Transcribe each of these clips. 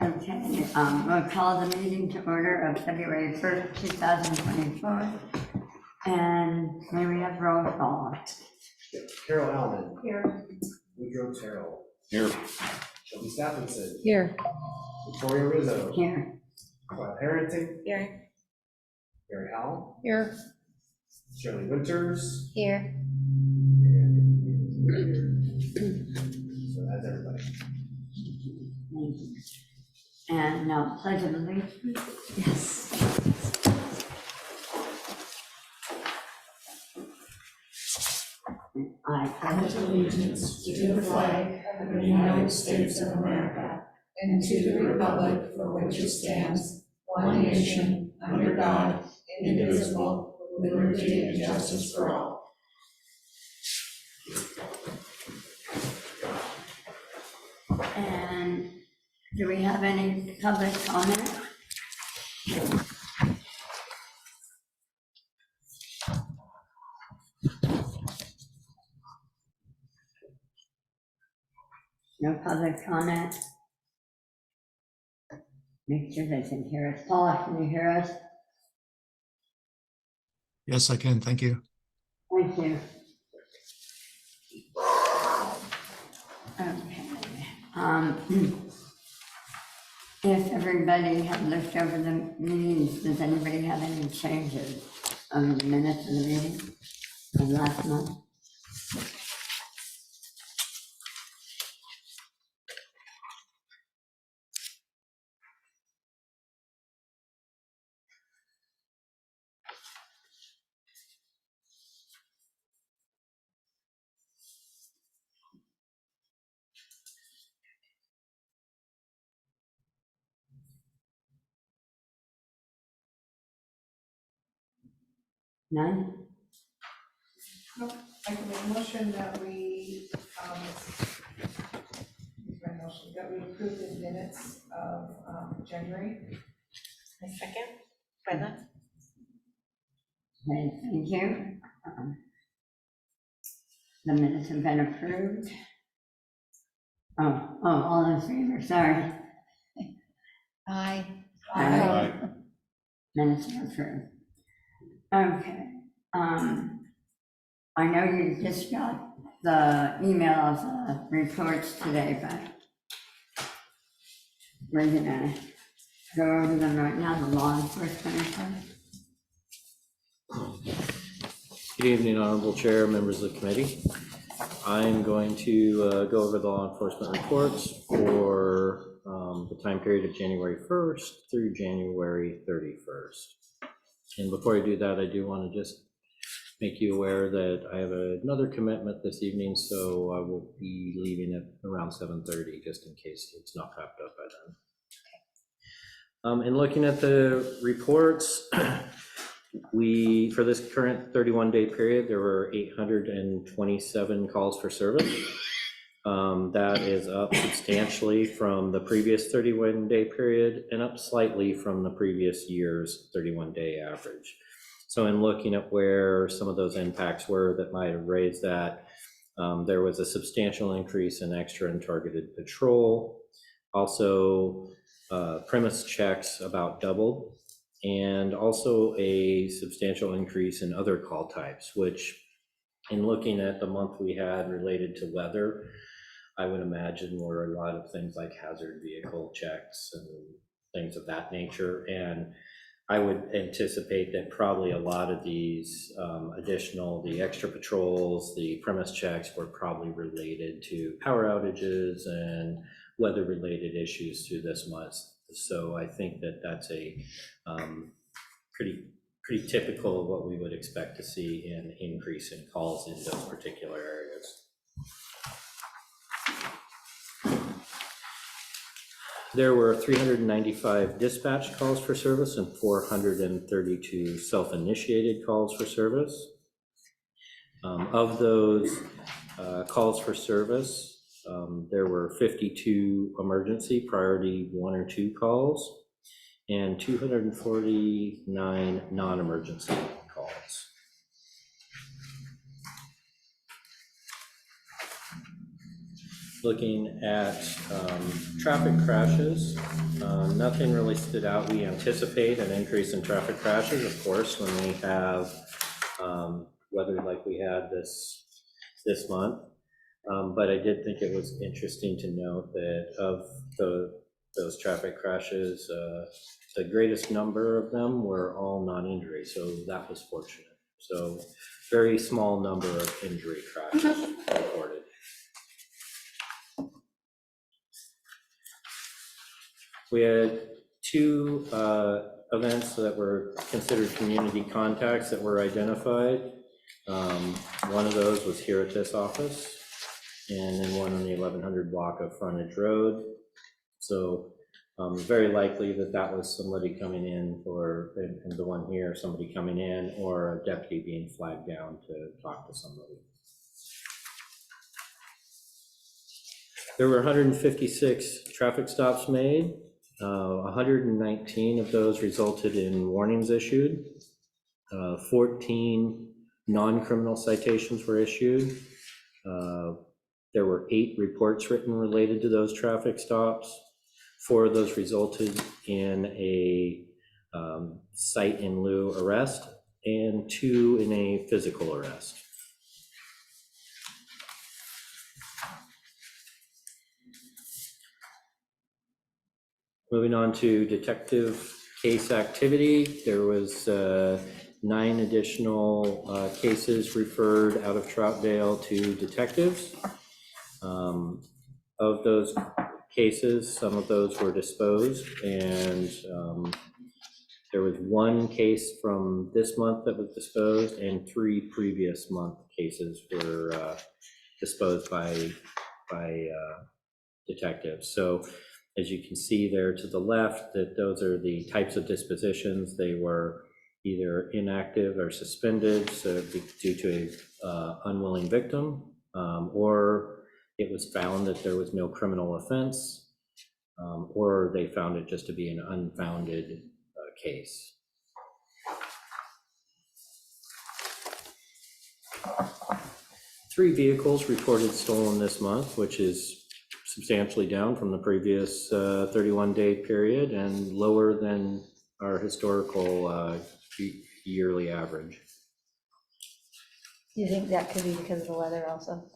Okay, we'll call the meeting to order of February 1st, 2024. And may we have roll call? Carol Allen. Here. Woodrow Terrell. Here. Shelby Stephenson. Here. Victoria Rizzo. Here. Bob Harrington. Here. Gary Howell. Here. Shirley Winters. Here. So that's everybody. Thank you. And now pledge of allegiance. Yes. I pledge allegiance to the flag of the United States of America and to the republic for which it stands, one nation, under God, indivisible, with liberty and justice for all. And do we have any public comment? No public comment? Make sure they can hear us. Paula, can you hear us? Yes, I can. Thank you. Thank you. Okay. If everybody had looked over the meetings, does anybody have any changes on the minutes of the meeting of last month? None? I can make a motion that we, approve the minutes of January. A second, Brenda. Okay, thank you. The minutes have been approved. Oh, all in favor, sorry. Aye. Aye. Minutes are approved. Okay, I know you just got the email of the reports today, but we're gonna go over them right now, the law enforcement report. Good evening, Honorable Chair, members of the committee. I'm going to go over the law enforcement reports for the time period of January 1st through January 31st. And before I do that, I do want to just make you aware that I have another commitment this evening, so I will be leaving at around 7:30, just in case it's not wrapped up by then. In looking at the reports, for this current 31-day period, there were 827 calls for service. That is up substantially from the previous 31-day period and up slightly from the previous year's 31-day average. So in looking at where some of those impacts were that might have raised that, there was a substantial increase in extra and targeted patrol. Also, premise checks about doubled, and also a substantial increase in other call types, which in looking at the month we had related to weather, I would imagine were a lot of things like hazard vehicle checks and things of that nature. And I would anticipate that probably a lot of these the extra patrols, the premise checks were probably related to power outages and weather related issues through this month. So I think that that's a pretty typical of what we would expect to see in increase in calls in those particular areas. There were 395 dispatch calls for service and 432 self-initiated calls for service. Of those calls for service, there were 52 emergency priority 1 or 2 calls and 249 non-emergency calls. Looking at traffic crashes, Nothing really stood out. We anticipate an increase in traffic crashes, of course, when we have weather like we had this month. But I did think it was interesting to note that of those traffic crashes, the greatest number of them were all non-injury, so that was fortunate. So very small number of injury crashes reported. We had two events that were considered community contacts that were identified. One of those was here at this office, and then one on the 1100 block of Frontage Road. So very likely that was somebody coming in, or and the one here, somebody coming in, or a deputy being flagged down to talk to somebody. There were 156 traffic stops made. 119 of those resulted in warnings issued. 14 non-criminal citations were issued. There were 8 reports written related to those traffic stops. 4 of those resulted in a cite in lieu arrest, and 2 in a physical arrest. Moving on to detective case activity, there was 9 additional cases referred out of Troutdale to detectives. Of those cases, some of those were disposed, and there was 1 case from this month that was disposed, and 3 previous month cases were disposed by detectives. So as you can see there to the left, that those are the types of dispositions. They were either inactive or suspended, so due to a unwilling victim, or it was found that there was no criminal offense, or they found it just to be an unfounded case. Three vehicles reported stolen this month, which is substantially down from the previous 31-day period and lower than our historical yearly average. Do you think that could be because of the weather also?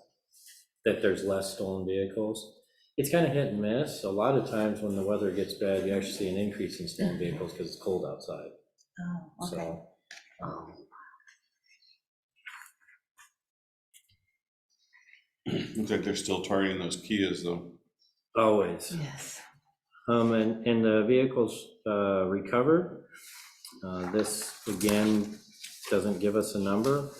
That there's less stolen vehicles? It's kind of hit and miss. A lot of times when the weather gets bad, you actually see an increase in stolen vehicles because it's cold outside. Oh, okay. So, Looks like they're still targeting those Kias though. always. Yes. And the vehicles recovered. This again doesn't give us a number.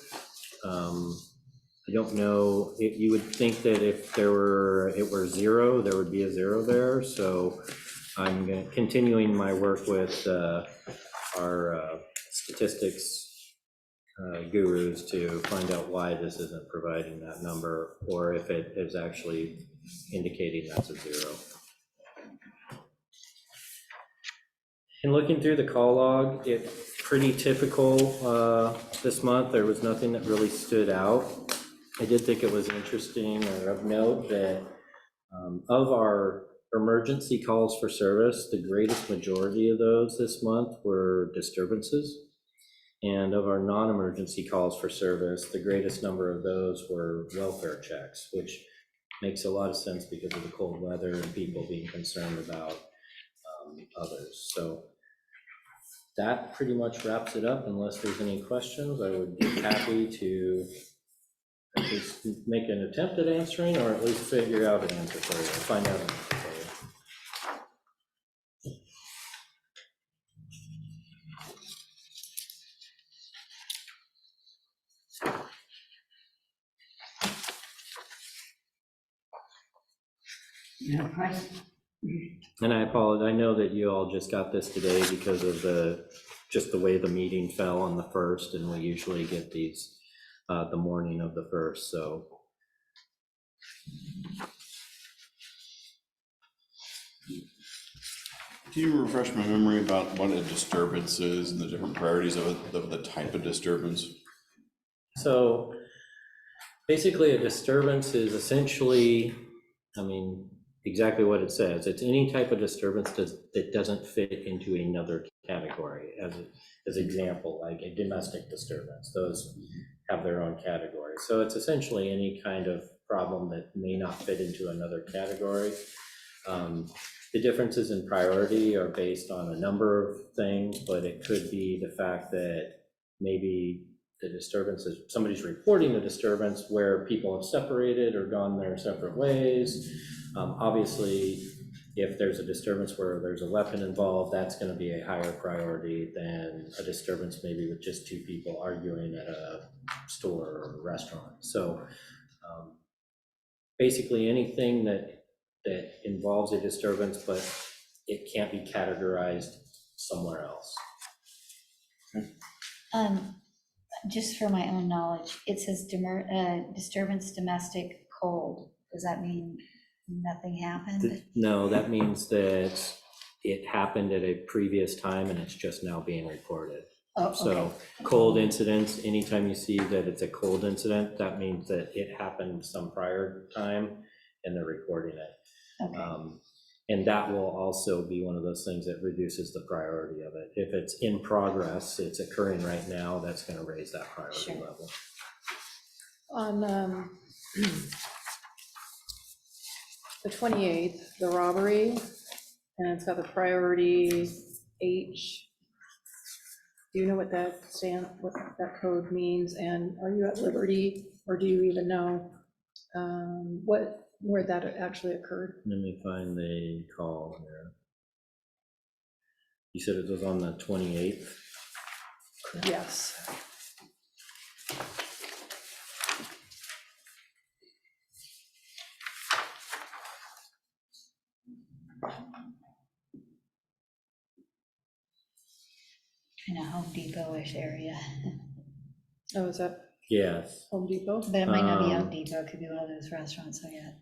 I don't know. You would think that if it were 0, there would be a 0 there. So I'm continuing my work with our statistics gurus to find out why this isn't providing that number, or if it is actually indicating that's a 0. And looking through the call log, it's pretty typical this month. There was nothing that really stood out. I did think it was interesting or of note that of our emergency calls for service, the greatest majority of those this month were disturbances. And of our non-emergency calls for service, the greatest number of those were welfare checks, which makes a lot of sense because of the cold weather and people being concerned about others. So that pretty much wraps it up. Unless there's any questions, I would be happy to at least make an attempt at answering, or at least figure out an answer for you, find out an answer for you. No question. And I apologize, I know that you all just got this today because of just the way the meeting fell on the 1st, and we usually get these the morning of the 1st, so. Can you refresh my memory about what a disturbance is and the different priorities of the type of disturbance? So basically a disturbance is essentially, I mean, exactly what it says. It's any type of disturbance that doesn't fit into another category. As example, like a domestic disturbance, those have their own category. So it's essentially any kind of problem that may not fit into another category. The differences in priority are based on a number of things, but it could be the fact that maybe the disturbance is, somebody's reporting a disturbance where people have separated or gone their separate ways. Obviously, if there's a disturbance where there's a weapon involved, that's going to be a higher priority than a disturbance maybe with just two people arguing at a store or a restaurant. So basically anything that involves a disturbance, but it can't be categorized somewhere else. Just for my own knowledge, it says disturbance domestic cold. Does that mean nothing happened? No, that means that it happened at a previous time and it's just now being reported. Oh, So okay. cold incidents, anytime you see that it's a cold incident, that means that it happened some prior time and they're reporting it. Okay. And that will also be one of those things that reduces the priority of it. If it's in progress, it's occurring right now, that's going to raise that priority Sure. level. On the 28th, the robbery, and it's got the priority H. Do you know what that what that code means? And are you at liberty, or do you even know where that actually occurred? Let me find the call here. You said it was on the 28th? Yes. In a Home Depot-ish area, Oh, is that Yes. Home Depot? but it might not be Home Depot. It could be one of those restaurants. I got,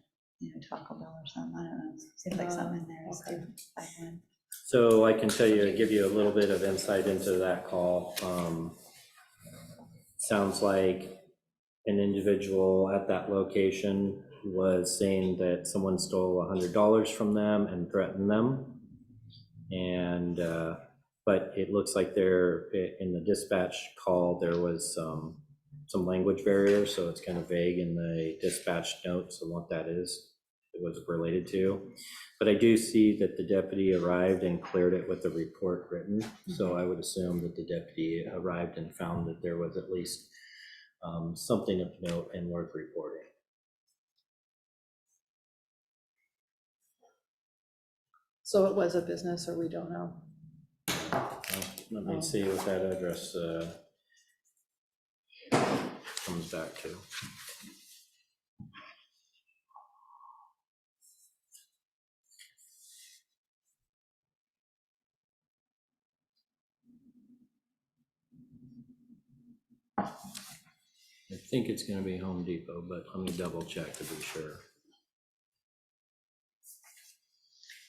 Taco Bell or something. I don't know. Seems like something in there is Okay. like one. So I can tell you, give you a little bit of insight into that call. Sounds like an individual at that location was saying that someone stole $100 from them and threatened them. And, but it looks like there, in the dispatch call, there was some language barrier, so it's kind of vague in the dispatch notes on what that is, it was related to. But I do see that the deputy arrived and cleared it with the report written. So I would assume that the deputy arrived and found that there was at least something of note and worth reporting. So it was a business, or we don't know? Let me see what that address comes back to. I think it's going to be Home Depot, but let me double check to be sure.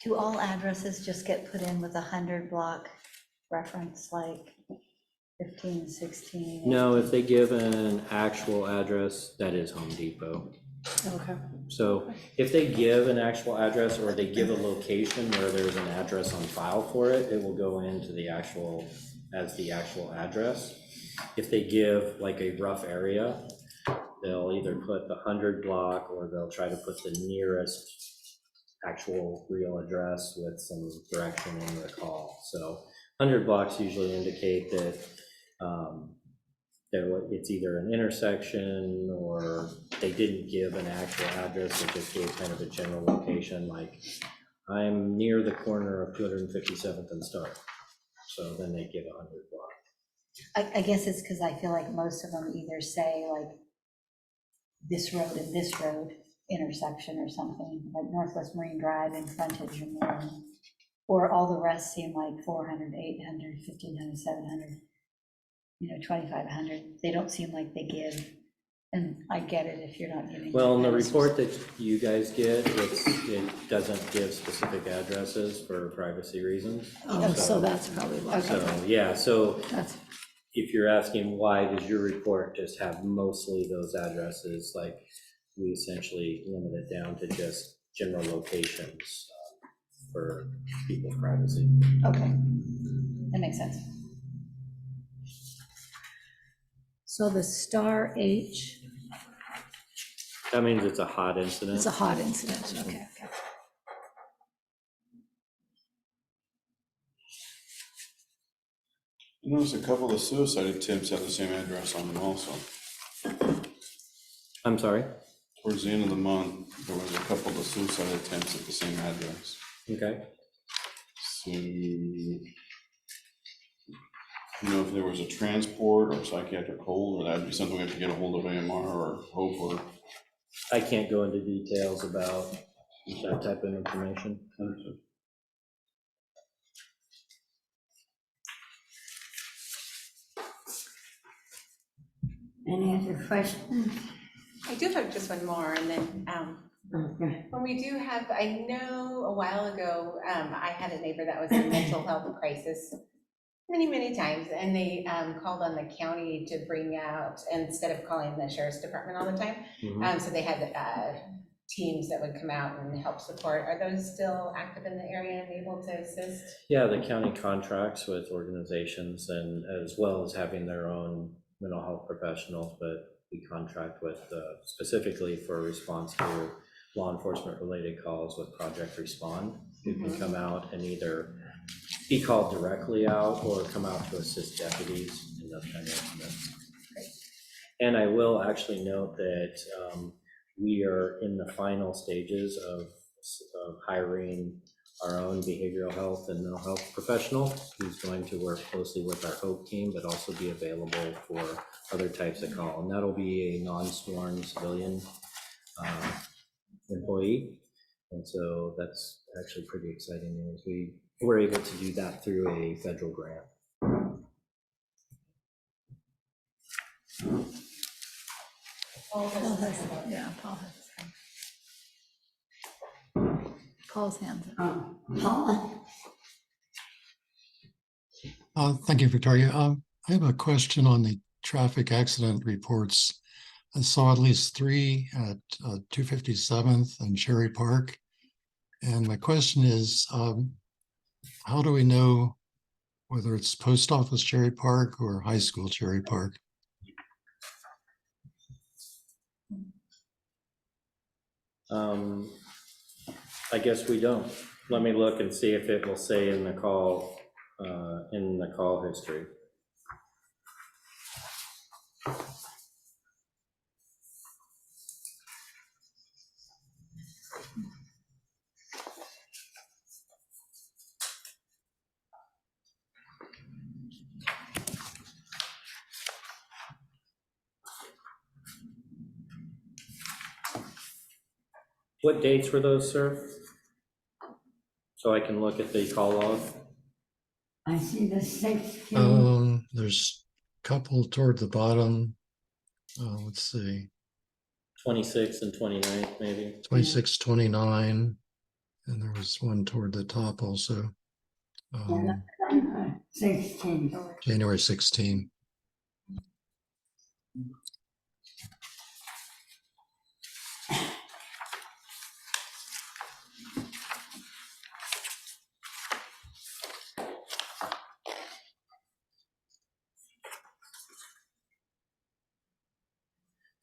Do all addresses just get put in with a 100-block reference, like 15, 16? No, if they give an actual address, that is Home Depot. Okay. So if they give an actual address or they give a location where there's an address on file for it, it will go into the actual, as the actual address. If they give like a rough area, they'll either put the 100 block or they'll try to put the nearest actual real address with some direction in the call. So 100 blocks usually indicate that it's either an intersection or they didn't give an actual address, they just gave kind of a general location, like I'm near the corner of 257th and Stark. So then they give 100 blocks. I guess it's because I feel like most of them either say like this road and this road intersection or something, like Northwest Marine Drive and frontage or more, or all the rest seem like 400, 800, 1500, 700, 2500. They don't seem like they give, and I get it if you're not giving. Well, in the addresses. report that you guys get, it doesn't give specific addresses for privacy reasons. Oh, so that's probably why. Okay. So, yeah, so That's, if you're asking why does your report just have mostly those addresses, like we essentially limit it down to just general locations for people's privacy. Okay, that makes sense. So the star H, That means it's a hot incident. it's a hot incident, okay. I noticed a couple of suicide attempts have the same address on them also. I'm sorry? Towards the end of the month, there was a couple of suicide attempts at the same address. Okay. So, if there was a transport or psychiatric hold, or that'd be something we have to get a hold of AMR or HOPE or. I can't go into details about that type of information. Any other questions? I do have just one more, and then, Okay. when we do have, I know a while ago, I had a neighbor that was in mental health crisis many times, and they called on the county to bring out, instead of calling the sheriff's department all the time, Mhm. so they had teams that would come out and help support. Are those still active in the area and able to assist? Yeah, the county contracts with organizations, and as well as having their own mental health professionals, but we contract with specifically for response to law enforcement related calls with Project Respond, who can come out and either be called directly out or come out to assist deputies in those kind of incidents. And I will actually note that we are in the final stages of hiring our own behavioral health and mental health professional who's going to work closely with our HOPE team, but also be available for other types of call. And that'll be a non-sworn civilian employee. And so that's actually pretty exciting news. We were able to do that through a federal grant. Paul has Paul's hands up. Paul? Thank you, Victoria. I have a question on the traffic accident reports. I saw at least 3 at 257th and Cherry Park. And my question is, how do we know whether it's Post Office Cherry Park or High School Cherry Park? I guess we don't. Let me look and see if it will say in the call history. What dates were those, sir? So I can look at the call log. I see the 16th. There's a couple toward the bottom. Let's see, 26th and 29th, maybe. 26, 29, and there was one toward the top also. 16. January 16.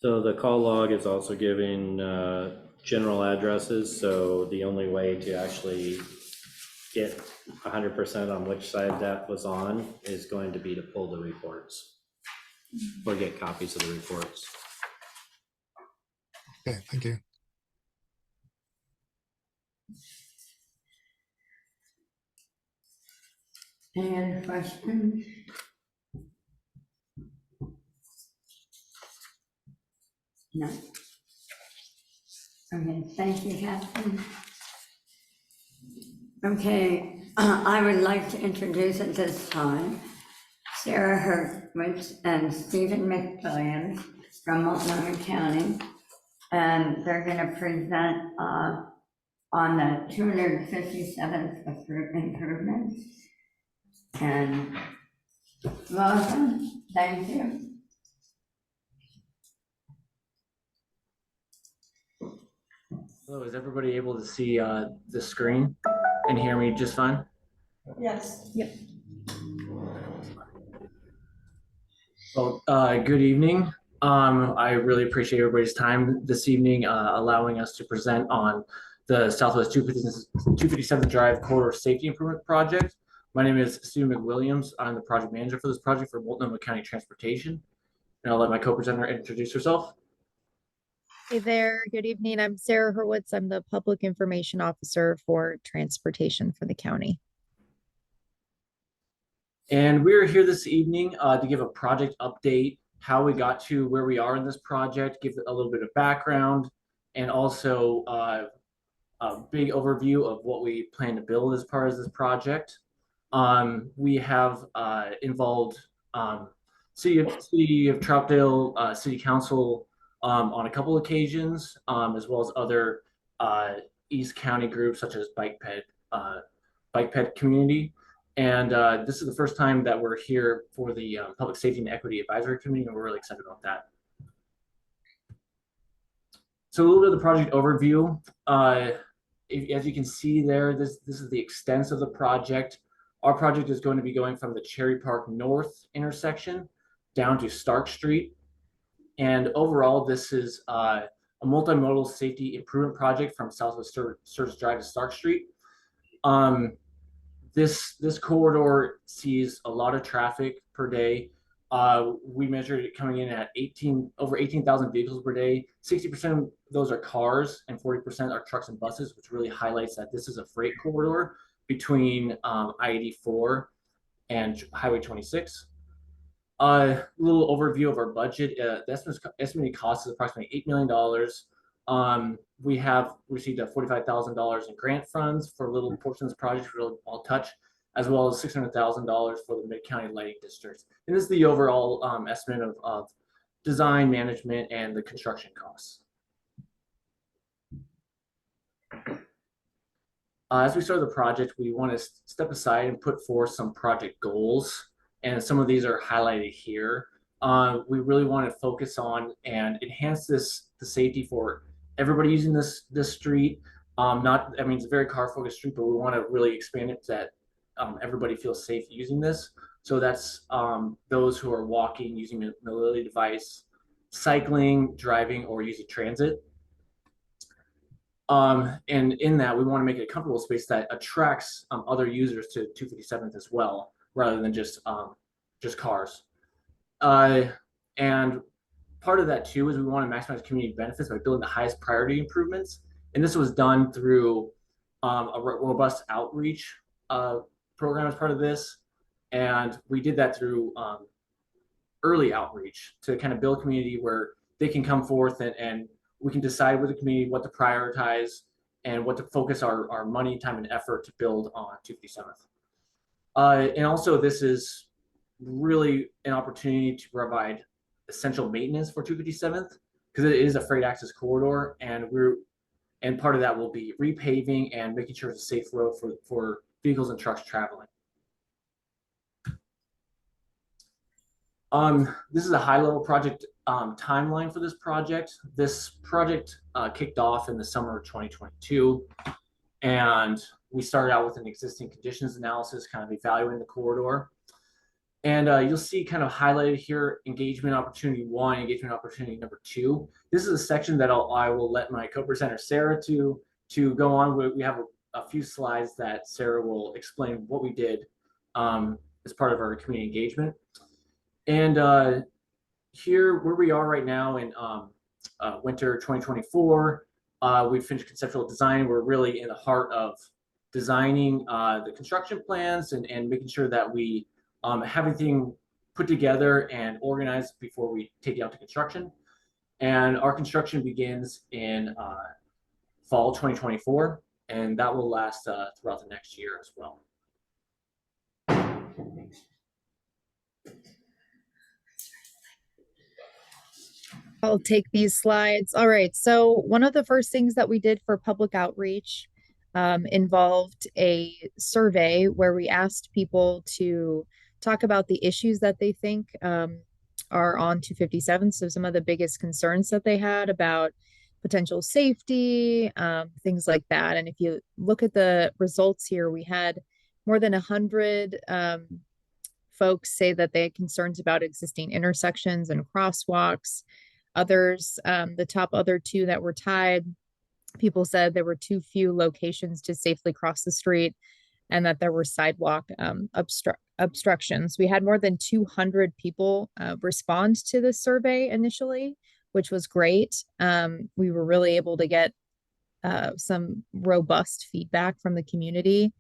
So the call log is also giving general addresses, so the only way to actually get 100% on which side that was on is going to be to pull the reports or get copies of the reports. Okay, thank you. Any other questions? No. Okay, thank you, Catherine. Okay, I would like to introduce at this time Sarah Hurwitz and Stephen McWilliams from Multnomah County. And they're going to present on the 257th improvements. And welcome, thank you. Hello, is everybody able to see the screen and hear me just fine? Yes. Well, good evening. I really appreciate everybody's time this evening, allowing us to present on the Southwest 257th Drive Corridor Safety Improvement Project. My name is Stu McWilliams. I'm the project manager for this project for Multnomah County Transportation. And I'll let my co-presenter introduce herself. Hey there, good evening. I'm Sarah Hurwitz. I'm the Public Information Officer for Transportation for the county. And we're here this evening to give a project update, how we got to where we are in this project, give a little bit of background, and also a big overview of what we plan to build as part of this project. We have involved City of Troutdale City Council on a couple occasions, as well as other East County groups such as Bike Ped Community. And this is the first time that we're here for the Public Safety and Equity Advisory Committee, and we're really excited about that. So a little bit of the project overview. As you can see there, this is the extent of the project. Our project is going to be going from the Cherry Park North intersection down to Stark Street. And overall, this is a multimodal safety improvement project from Southwest Sturgis Drive to Stark Street. This corridor sees a lot of traffic per day. We measured it coming in at over 18,000 vehicles per day. 60% of those are cars and 40% are trucks and buses, which really highlights that this is a freight corridor between I-84 and Highway 26. A little overview of our budget. The estimated cost is approximately $8 million. We have received $45,000 in grant funds for little portions of the project, which I'll touch, as well as $600,000 for the Mid-County Lighting District. And this is the overall estimate of design, management, and the construction costs. As we start the project, we want to step aside and put forth some project goals, and some of these are highlighted here. We really want to focus on and enhance the safety for everybody using this street. It's a very car-focused street, but we want to really expand it so that everybody feels safe using this. So that's those who are walking, using a mobility device, cycling, driving, or using transit. And in that, we want to make it a comfortable space that attracts other users to 257th as well, rather than just cars. And part of that too is we want to maximize community benefits by building the highest priority improvements. And this was done through a robust outreach program as part of this. And we did that through early outreach to kind of build community where they can come forth and we can decide with the community what to prioritize and what to focus our money, time, and effort to build on 257th. And also this is really an opportunity to provide essential maintenance for 257th because it is a freight access corridor, and part of that will be repaving and making sure it's a safe road for vehicles and trucks traveling. This is a high-level project timeline for this project. This project kicked off in the summer of 2022, and we started out with an existing conditions analysis, kind of evaluating the corridor. And you'll see kind of highlighted here, engagement opportunity 1, engagement opportunity number 2. This is a section that I will let my co-presenter Sarah to go on. We have a few slides that Sarah will explain what we did as part of our community engagement. And here, where we are right now in winter 2024, we've finished conceptual design. We're really in the heart of designing the construction plans and making sure that we have everything put together and organized before we take it out to construction. And our construction begins in fall 2024, and that will last throughout the next year as well. I'll take these slides. All right, so one of the first things that we did for public outreach involved a survey where we asked people to talk about the issues that they think are on 257. So some of the biggest concerns that they had about potential safety, things like that. And if you look at the results here, we had more than 100 folks say that they had concerns about existing intersections and crosswalks. Others, the top other two that were tied, people said there were too few locations to safely cross the street and that there were sidewalk obstructions. We had more than 200 people respond to the survey initially, which was great. We were really able to get some robust feedback from the community.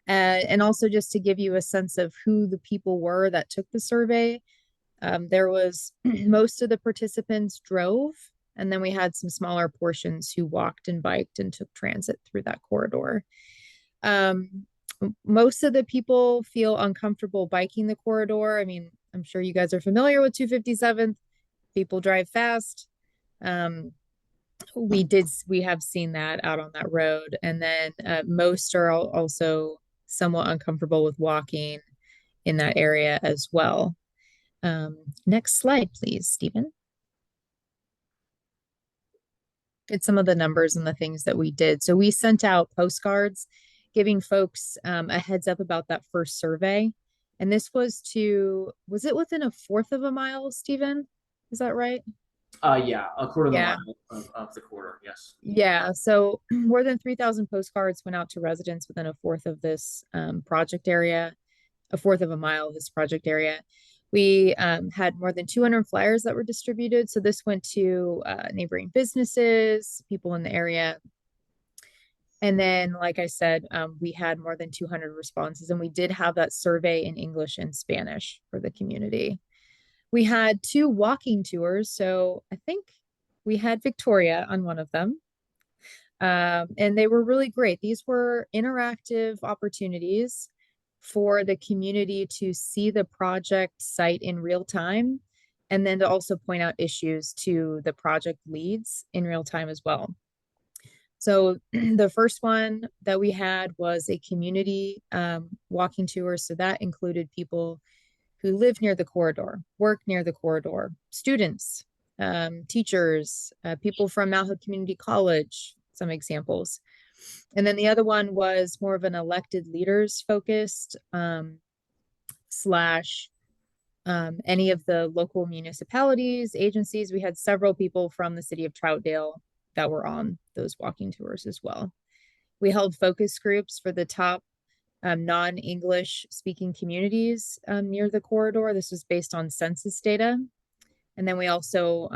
And also just to give you a sense of who the people were that took the survey, there was most of the participants drove, and then we had some smaller portions who walked and biked and took transit through that corridor. Most of the people feel uncomfortable biking the corridor. I mean, I'm sure you guys are familiar with 257th. People drive fast. We have seen that out on that road. And then most are also somewhat uncomfortable with walking in that area as well. Next slide, please, Stephen. It's some of the numbers and the things that we did. So we sent out postcards giving folks a heads up about that first survey. And this was it within a fourth of a mile, Stephen? Is that right? Yeah, a quarter of the mile of the corridor, yes. Yeah, so more than 3,000 postcards went out to residents within a fourth of this project area, a fourth of a mile of this project area. We had more than 200 flyers that were distributed. So this went to neighboring businesses, people in the area. And then, like I said, we had more than 200 responses, and we did have that survey in English and Spanish for the community. We had 2 walking tours. So I think we had Victoria on one of them. And they were really great. These were interactive opportunities for the community to see the project site in real time, and then to also point out issues to the project leads in real time as well. So the first one that we had was a community walking tour. So that included people who live near the corridor, work near the corridor, students, teachers, people from Mount Hood Community College, some examples. And then the other one was more of an elected leaders focused slash any of the local municipalities, agencies. We had several people from the city of Troutdale that were on those walking tours as well. We held focus groups for the top non-English speaking communities near the corridor. This was based on census data. And then we also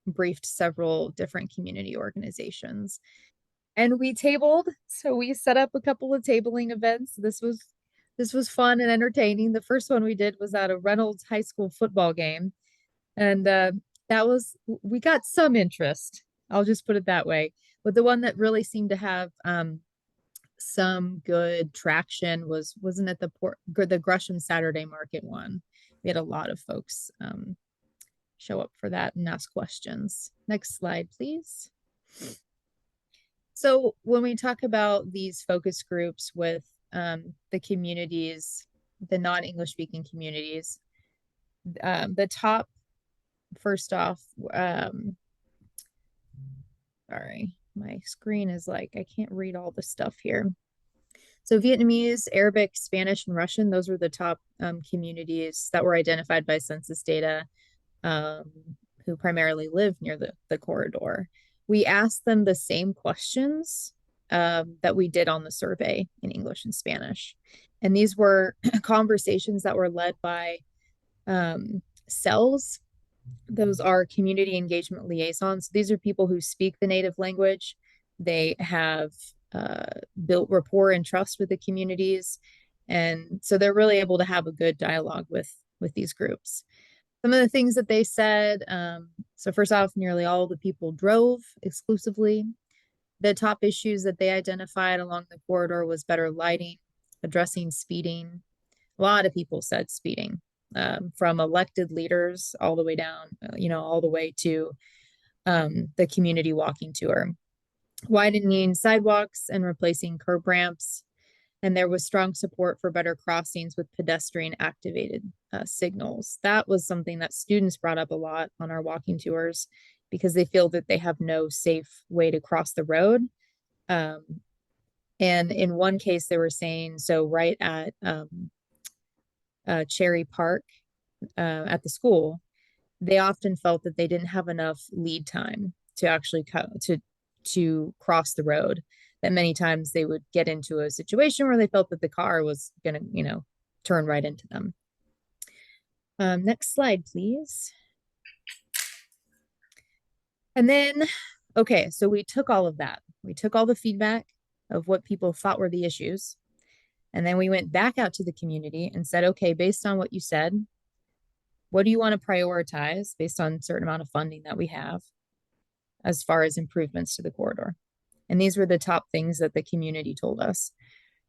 briefed several different community organizations. And we tabled, so we set up a couple of tabling events. This was fun and entertaining. The first one we did was at a Reynolds High School football game. And we got some interest. I'll just put it that way. But the one that really seemed to have some good traction wasn't at the Gresham Saturday Market one. We had a lot of folks show up for that and ask questions. Next slide, please. So when we talk about these focus groups with the communities, the non-English speaking communities, the top, first off, sorry, my screen is like, I can't read all the stuff here. So Vietnamese, Arabic, Spanish, and Russian, those were the top communities that were identified by census data who primarily live near the corridor. We asked them the same questions that we did on the survey in English and Spanish. And these were conversations that were led by CELs. Those are community engagement liaisons. These are people who speak the native language. They have built rapport and trust with the communities. And so they're really able to have a good dialogue with these groups. Some of the things that they said, so first off, nearly all the people drove exclusively. The top issues that they identified along the corridor was better lighting, addressing speeding. A lot of people said speeding, from elected leaders all the way down, all the way to the community walking tour. Widening sidewalks and replacing curb ramps. And there was strong support for better crossings with pedestrian activated signals. That was something that students brought up a lot on our walking tours. because they feel that they have no safe way to cross the road. And in one case, they were saying, so right at Cherry Park at the school, they often felt that they didn't have enough lead time to actually to cross the road. That many times they would get into a situation where they felt that the car was gonna, turn right into them. Next slide, please. And then, okay, so we took all of that. We took all the feedback of what people thought were the issues. And then we went back out to the community and said, okay, based on what you said, what do you want to prioritize based on a certain amount of funding that we have as far as improvements to the corridor? And these were the top things that the community told us: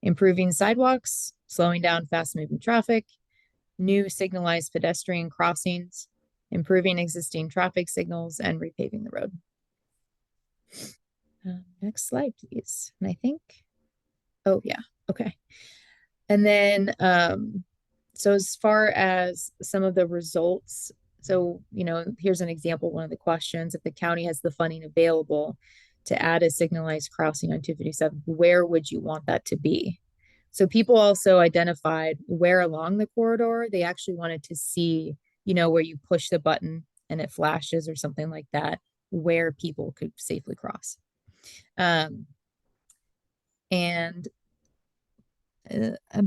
improving sidewalks, slowing down fast moving traffic, new signalized pedestrian crossings, improving existing traffic signals, and repaving the road. Next slide, please. And I think, oh yeah, okay. And then, so as far as some of the results, so, here's an example, one of the questions: if the county has the funding available to add a signalized crossing on 257, where would you want that to be? So people also identified where along the corridor they actually wanted to see, where you push the button and it flashes or something like that, where people could safely cross. And I'm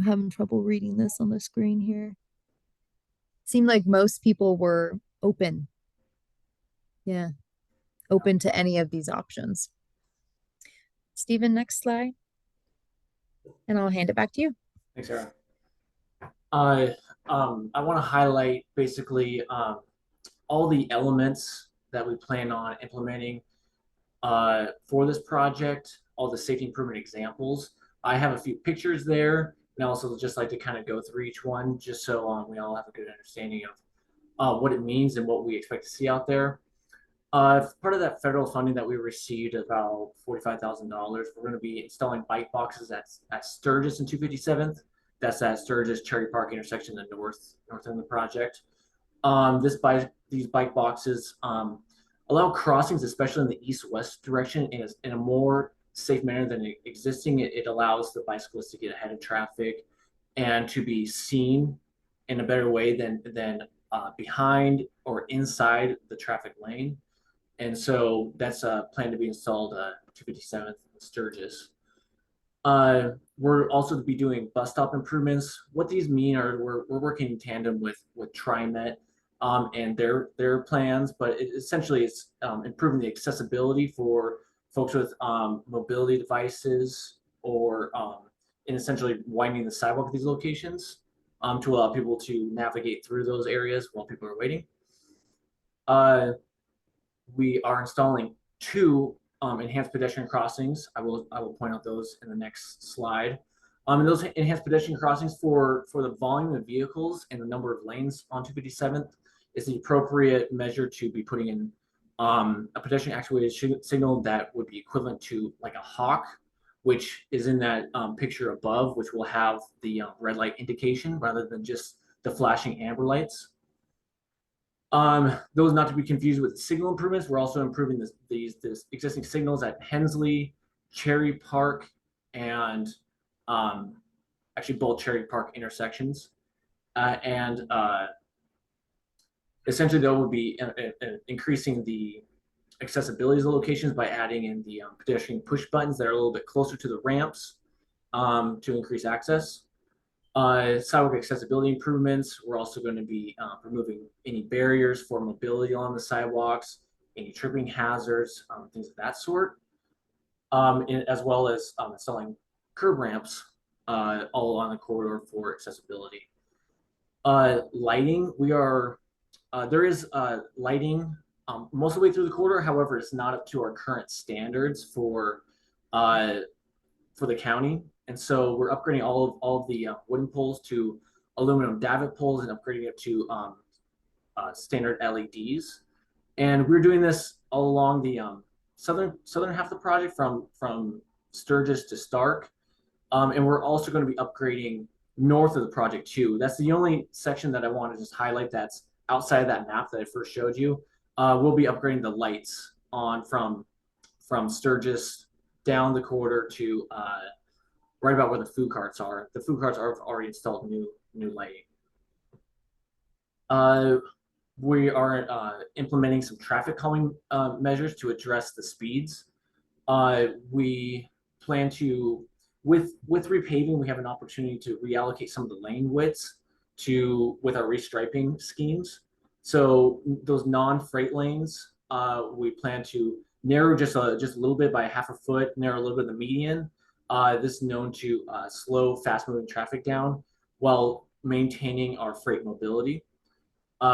having trouble reading this on the screen here. Seemed like most people were open. Yeah, open to any of these options. Stephen, next slide. And I'll hand it back to you. Thanks, Sarah. I want to highlight basically all the elements that we plan on implementing for this project, all the safety improvement examples. I have a few pictures there, and I also just like to kind of go through each one just so we all have a good understanding of what it means and what we expect to see out there. Part of that federal funding that we received, about $45,000, we're going to be installing bike boxes at Sturgis and 257th. That's at Sturgis Cherry Park intersection in the north end of the project. These bike boxes allow crossings, especially in the east-west direction, in a more safe manner than existing. It allows the bicyclists to get ahead of traffic and to be seen in a better way than behind or inside the traffic lane. And so that's planned to be installed at 257th and Sturgis. We're also to be doing bus stop improvements. What these mean are we're working in tandem with TriMet and their plans, but essentially it's improving the accessibility for folks with mobility devices, or and essentially widening the sidewalk at these locations to allow people to navigate through those areas while people are waiting. We are installing 2 enhanced pedestrian crossings. I will point out those in the next slide. And those enhanced pedestrian crossings for the volume of vehicles and the number of lanes on 257th is the appropriate measure to be putting in a pedestrian actuated signal that would be equivalent to like a hawk, which is in that picture above, which will have the red light indication rather than just the flashing amber lights. Those not to be confused with signal improvements. We're also improving these existing signals at Hensley, Cherry Park, and actually both Cherry Park intersections. Essentially, they will be increasing the accessibility of the locations by adding in the pedestrian push buttons that are a little bit closer to the ramps to increase access. Sidewalk accessibility improvements. We're also going to be removing any barriers for mobility along the sidewalks, any tripping hazards, things of that sort, as well as installing curb ramps all along the corridor for accessibility. Lighting, there is lighting most of the way through the corridor. However, it's not up to our current standards for the county. And so we're upgrading all of the wooden poles to aluminum davit poles and upgrading it to standard LEDs. And we're doing this all along the southern half of the project from Sturgis to Stark. And we're also going to be upgrading north of the project too. That's the only section that I want to just highlight that's outside of that map that I first showed you. we'll be upgrading the lights on from Sturgis down the corridor to right about where the food carts are. The food carts are already installed new lighting. We are implementing some traffic calming measures to address the speeds. We plan to, with repaving, we have an opportunity to reallocate some of the lane widths with our restriping schemes. So those non-freight lanes, we plan to narrow just a little bit by half a foot, narrow a little bit of the median. This is known to slow fast-moving traffic down while maintaining our freight mobility.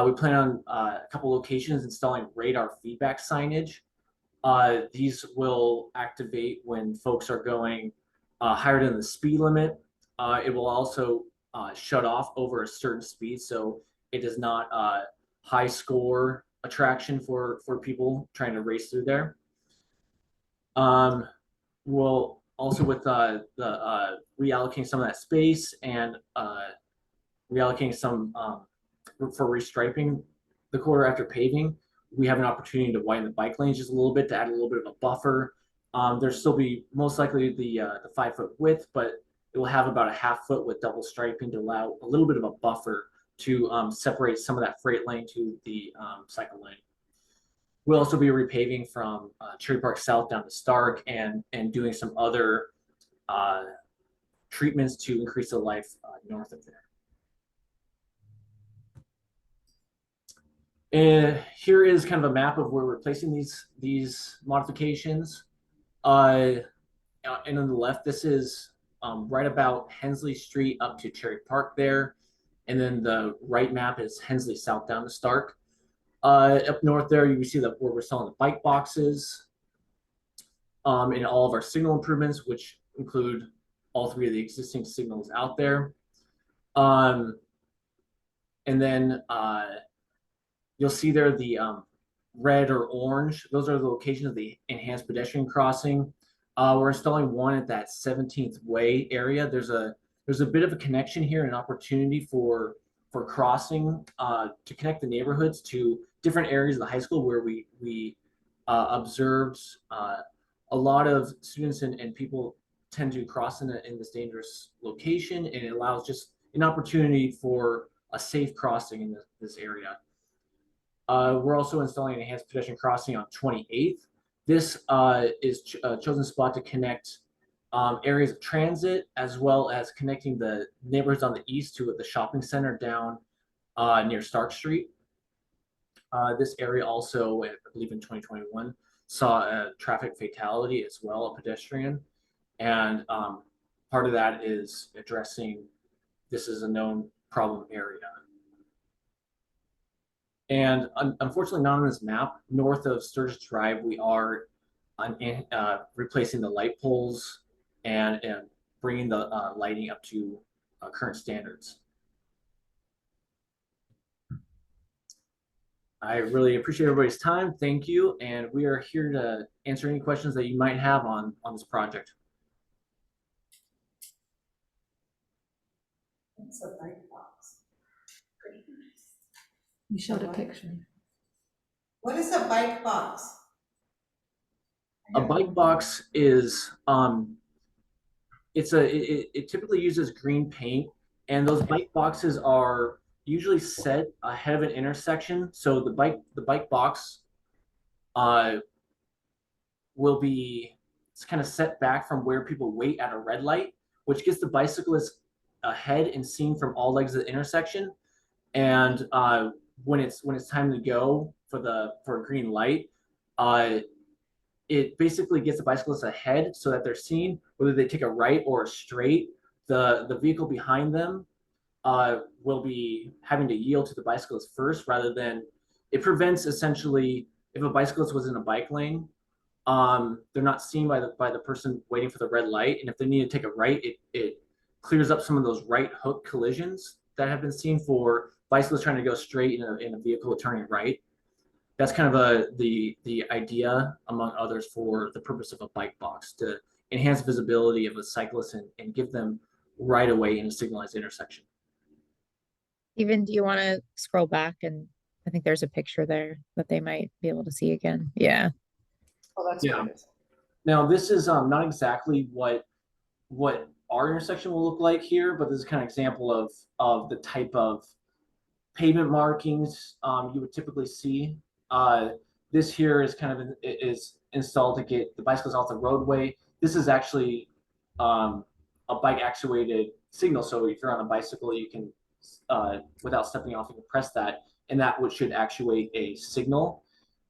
We plan on a couple locations installing radar feedback signage. These will activate when folks are going higher than the speed limit. It will also shut off over a certain speed, so it is not a high score attraction for people trying to race through there. We'll also, with the reallocating some of that space and reallocating some for restriping the corridor after paving, we have an opportunity to widen the bike lanes just a little bit to add a little bit of a buffer. There'll still be most likely the 5 foot width, but it will have about a half foot with double striping to allow a little bit of a buffer to separate some of that freight lane to the cycle lane. We'll also be repaving from Cherry Park South down to Stark and doing some other treatments to increase the life north of there. And here is kind of a map of where we're placing these modifications. And on the left, this is right about Hensley Street up to Cherry Park there. And then the right map is Hensley South down to Stark. Up north there, you see where we're selling the bike boxes and all of our signal improvements, which include all 3 of the existing signals out there. And then you'll see there the red or orange. Those are the locations of the enhanced pedestrian crossing. We're installing one at that 17th Way area. There's a bit of a connection here, an opportunity for crossing to connect the neighborhoods to different areas of the high school where we observed a lot of students and people tend to cross in this dangerous location, and it allows just an opportunity for a safe crossing in this area. We're also installing an enhanced pedestrian crossing on 28th. This is a chosen spot to connect areas of transit, as well as connecting the neighborhoods on the east to the shopping center down near Stark Street. This area also, I believe in 2021, saw a traffic fatality as well, a pedestrian. And part of that is addressing this is a known problem area. And unfortunately, not on this map, north of Sturgis Drive, we are replacing the light poles and bringing the lighting up to current standards. I really appreciate everybody's time. Thank you. And we are here to answer any questions that you might have on this project. It's a bike box. Pretty nice. You showed a picture. What is a bike box? A bike box is it typically uses green paint, and those bike boxes are usually set ahead of an intersection. So the bike box will be kind of set back from where people wait at a red light, which gets the bicyclist ahead and seen from all legs of the intersection. And when it's time to go for a green light, it basically gets the bicyclists ahead so that they're seen, whether they take a right or a straight. The vehicle behind them will be having to yield to the bicyclist first, rather than, it prevents essentially, if a bicyclist was in a bike lane, they're not seen by the person waiting for the red light. And if they need to take a right, it clears up some of those right hook collisions that have been seen for bicyclists trying to go straight in a vehicle turning right. That's kind of the idea, among others, for the purpose of a bike box, to enhance visibility of a cyclist and give them right away in a signalized intersection. Even, do you want to scroll back and I think there's a picture there that they might be able to see again. Yeah. Oh, that's Yeah. good. Now, this is not exactly what our intersection will look like here, but this is kind of example of the type of pavement markings you would typically see. This here is kind of is installed to get the bicycles off the roadway. This is actually a bike actuated signal. So if you're on a bicycle, you can, without stepping off, you can press that, and that should actuate a signal,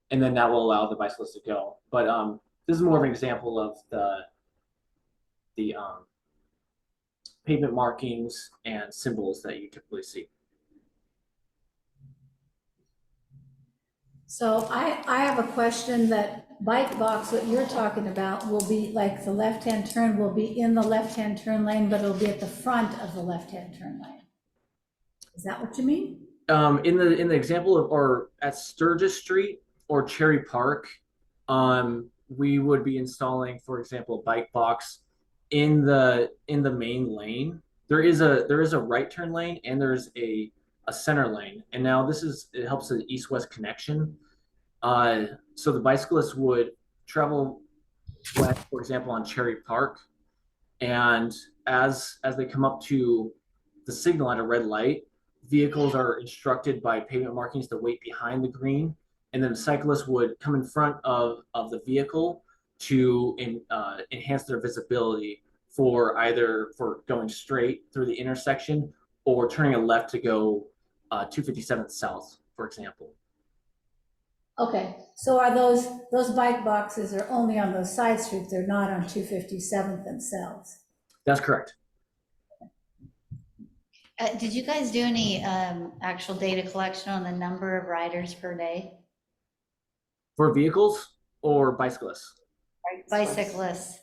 and then that will allow the bicyclist to go. But this is more of an example of the pavement markings and symbols that you typically see. So I have a question that bike box, what you're talking about, will be like the left-hand turn will be in the left-hand turn lane, but it'll be at the front of the left-hand turn lane. Is that what you mean? In the example of, or at Sturgis Street or Cherry Park, we would be installing, for example, a bike box in the main lane. There is a right turn lane and there's a center lane, and now it helps the east-west connection. So the bicyclists would travel west, for example, on Cherry Park, and as they come up to the signal at a red light, vehicles are instructed by pavement markings to wait behind the green, and then the cyclists would come in front of the vehicle to enhance their visibility for either for going straight through the intersection or turning a left to go 257th south, for example. Okay, so are those bike boxes are only on those side streets, they're not on 257th themselves? That's correct. Did you guys do any actual data collection on the number of riders per day? For vehicles or bicyclists? Bicyclists.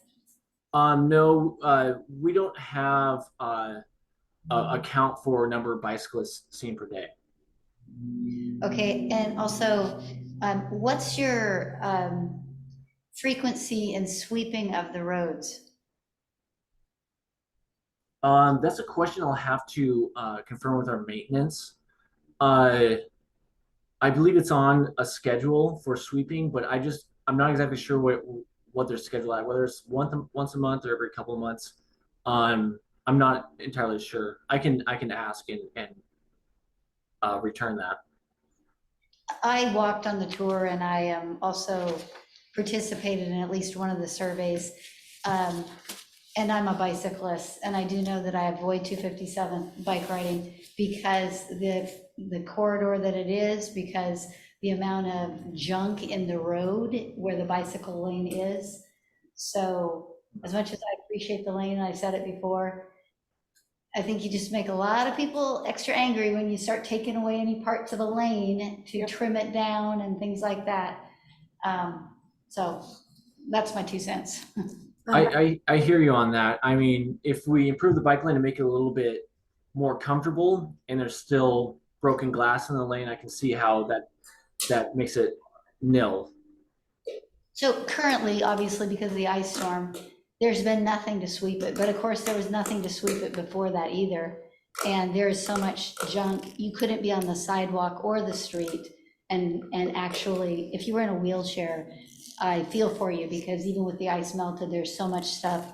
No, we don't have a count for number of bicyclists seen per day. Okay, and also, what's your frequency in sweeping of the roads? That's a question I'll have to confirm with our maintenance. I believe it's on a schedule for sweeping, but I'm not exactly sure what their schedule is, whether it's once a month or every couple of months. I'm not entirely sure. I can ask and return that. I walked on the tour and I also participated in at least one of the surveys. And I'm a bicyclist, and I do know that I avoid 257 bike riding because the corridor that it is, because the amount of junk in the road where the bicycle lane is. So as much as I appreciate the lane, I've said it before, I think you just make a lot of people extra angry when you start taking away any parts of a lane to trim it down and things like that. So that's my 2 cents. I hear you on that. I mean, if we improve the bike lane and make it a little bit more comfortable and there's still broken glass in the lane, I can see how that makes it nil. So currently, obviously, because of the ice storm, there's been nothing to sweep it, but of course there was nothing to sweep it before that either. And there is so much junk, you couldn't be on the sidewalk or the street. And actually, if you were in a wheelchair, I feel for you, because even with the ice melted, there's so much stuff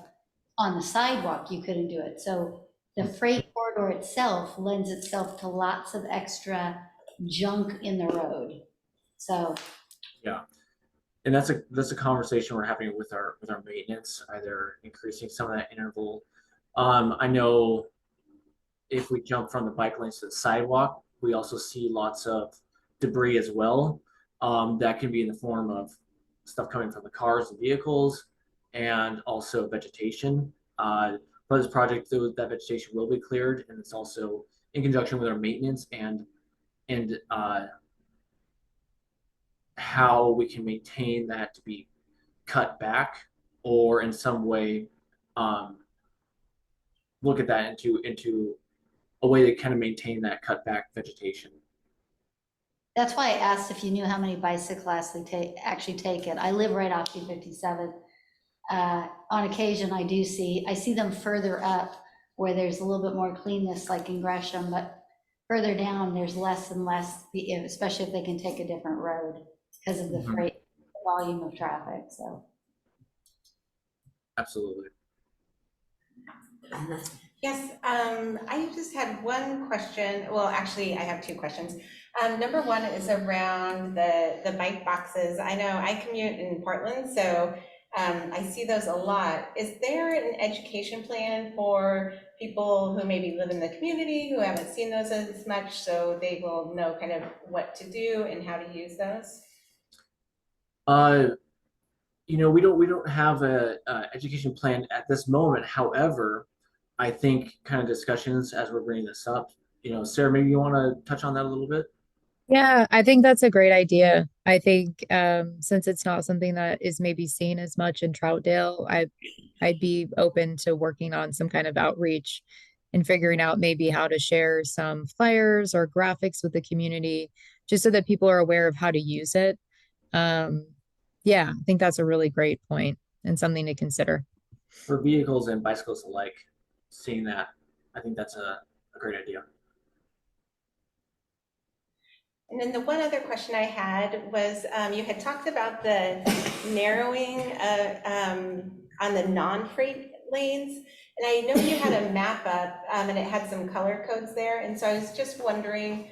on the sidewalk, you couldn't do it. So the freight corridor itself lends itself to lots of extra junk in the road. So. Yeah. And that's a conversation we're having with our maintenance, either increasing some of that interval. I know if we jump from the bike lanes to the sidewalk, we also see lots of debris as well. That can be in the form of stuff coming from the cars and vehicles, and also vegetation. For this project, that vegetation will be cleared, and it's also in conjunction with our maintenance and how we can maintain that to be cut back, or in some way look at that into a way to kind of maintain that cut back vegetation. That's why I asked if you knew how many bicyclists actually take it. I live right off 257. On occasion, I see them further up where there's a little bit more cleanness, like in Gresham, but further down, there's less and less, especially if they can take a different road because of the freight volume of traffic, so. Absolutely. Yes, I just had one question. Well, actually, I have two questions. Number one is around the bike boxes. I know I commute in Portland, so I see those a lot. Is there an education plan for people who maybe live in the community who haven't seen those as much, so they will know kind of what to do and how to use those? You know, we don't have a education plan at this moment. However, I think kind of discussions as we're bringing this up, you know, Sarah, maybe you want to touch on that a little bit? Yeah, I think that's a great idea. I think since it's not something that is maybe seen as much in Troutdale, I'd be open to working on some kind of outreach and figuring out maybe how to share some flyers or graphics with the community, just so that people are aware of how to use it. Um, yeah, I think that's a really great point and something to consider. For vehicles and bicycles alike, seeing that, I think that's a great idea. And then the one other question I had was, you had talked about the narrowing on the non-freight lanes. And I know you had a map up and it had some color codes there. And so I was just wondering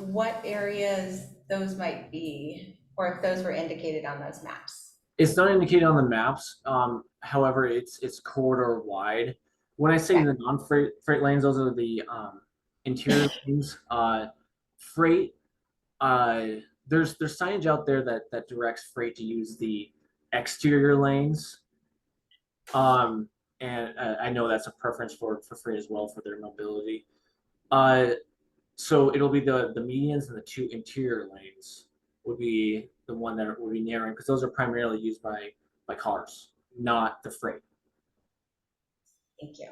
what areas those might be, or if those were indicated on those maps. It's not indicated on the maps. However, it's corridor wide. When I say Okay. the non-freight lanes, those are the interior lanes. Freight, there's signage out there that directs freight to use the exterior lanes. And I know that's a preference for freight as well for their mobility. So it'll be the medians and the two interior lanes would be the one that would be narrowing, because those are primarily used by cars, not the freight. Thank you.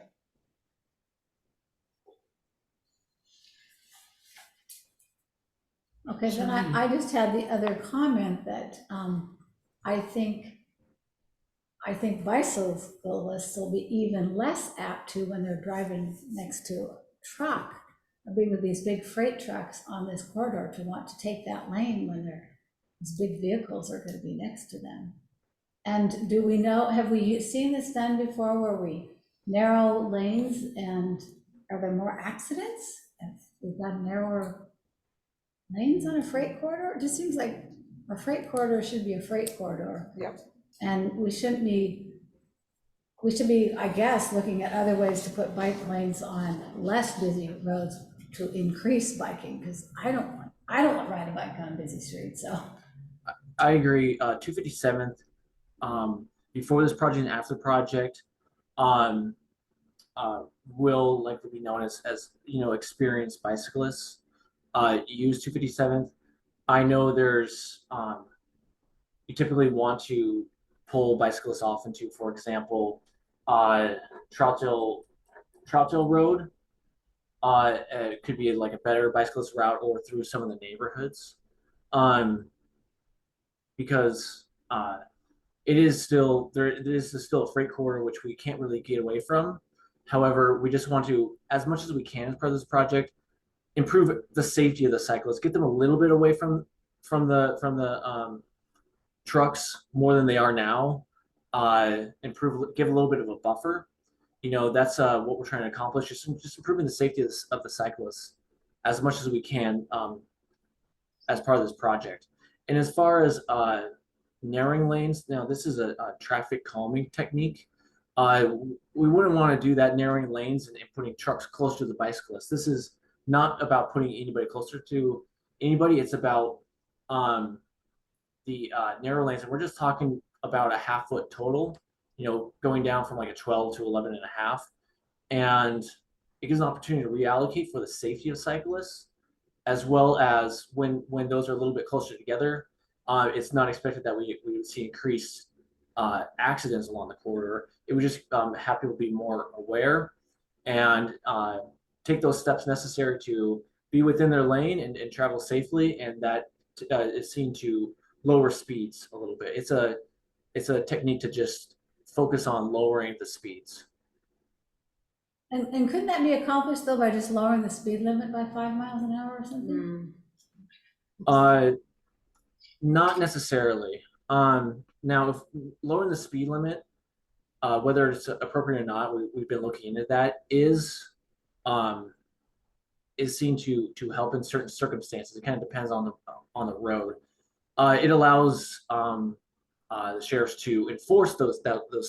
Okay, then I just had the other comment that I think bicyclists will be even less apt to when they're driving next to a truck, being with these big freight trucks on this corridor, to want to take that lane when these big vehicles are going to be next to them. And do we know, have we seen this done before where we narrow lanes, and are there more accidents if we've got narrower lanes on a freight corridor? It just seems like a freight corridor should be a freight corridor. Yep. And we should be, I guess, looking at other ways to put bike lanes on less busy roads to increase biking, because I don't want to ride a bike on busy streets, so. I agree. 257th, before this project and after the project, will likely be known as you know, experienced bicyclists. Use 257th. I know there's you typically want to pull bicyclists off into, for example, Troutdale Road. It could be like a better bicyclist route, or through some of the neighborhoods, because it is still a freight corridor which we can't really get away from. However, we just want to, as much as we can as part of this project, improve the safety of the cyclists, get them a little bit away from the trucks more than they are now. Give a little bit of a buffer. You know, that's what we're trying to accomplish. Just improving the safety of the cyclists as much as we can as part of this project. And as far as narrowing lanes, now this is a traffic calming technique. We wouldn't want to do that, narrowing lanes and putting trucks closer to the bicyclists. This is not about putting anybody closer to anybody. It's about the narrow lanes, and we're just talking about a half foot total, you know, going down from like a 12 to 11 and a half. And it gives an opportunity to reallocate for the safety of cyclists, as well as when those are a little bit closer together, it's not expected that we would see increased accidents along the corridor. It would just have people be more aware and take those steps necessary to be within their lane and travel safely, and that is seen to lower speeds a little bit. It's a technique to just focus on lowering the speeds. And couldn't that be accomplished though by just lowering the speed limit by 5 miles an hour or something? Not necessarily. Now, if lowering the speed limit, whether it's appropriate or not, we've been looking into that, is seen to help in certain circumstances. It kind of depends on the road. It allows the sheriffs to enforce those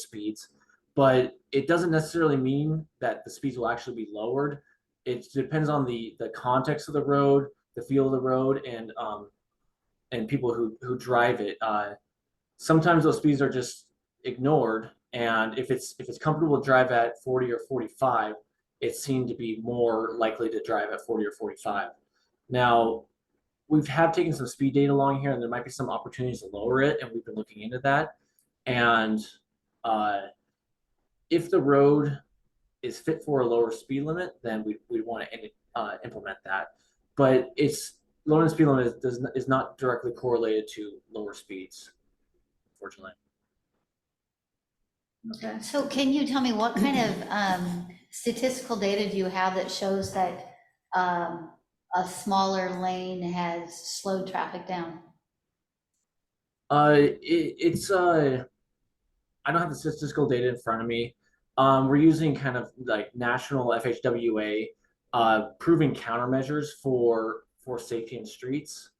speeds, but it doesn't necessarily mean that the speeds will actually be lowered. It depends on the context of the road, the feel of the road, and people who drive it. Sometimes those speeds are just ignored, and if it's comfortable to drive at 40 or 45, it's seen to be more likely to drive at 40 or 45. Now, we have taken some speed data along here, and there might be some opportunities to lower it, and we've been looking into that. And if the road is fit for a lower speed limit, then we want to implement that. But lowering the speed limit is not directly correlated to lower speeds, unfortunately. Okay. So can you tell me what kind of statistical data do you have that shows that a smaller lane has slowed traffic down? It's I don't have the statistical data in front of me. We're using kind of like national FHWA proven countermeasures for safety in streets,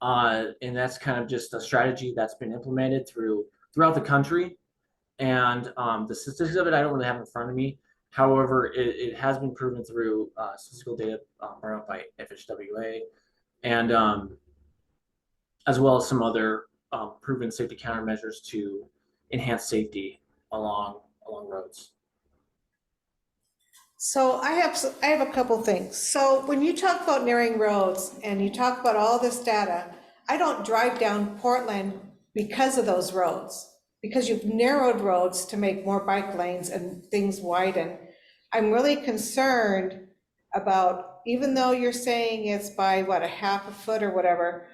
and that's kind of just a strategy that's been implemented throughout the country. And the statistics of it, I don't really have in front of me. However, it has been proven through statistical data brought up by FHWA, and as well as some other proven safety countermeasures to enhance safety along roads. So I have a couple things. So when you talk about narrowing roads and you talk about all this data, I don't drive down Portland because of those roads, because you've narrowed roads to make more bike lanes and things widen. I'm really concerned about, even though you're saying it's by what, a half a foot or whatever,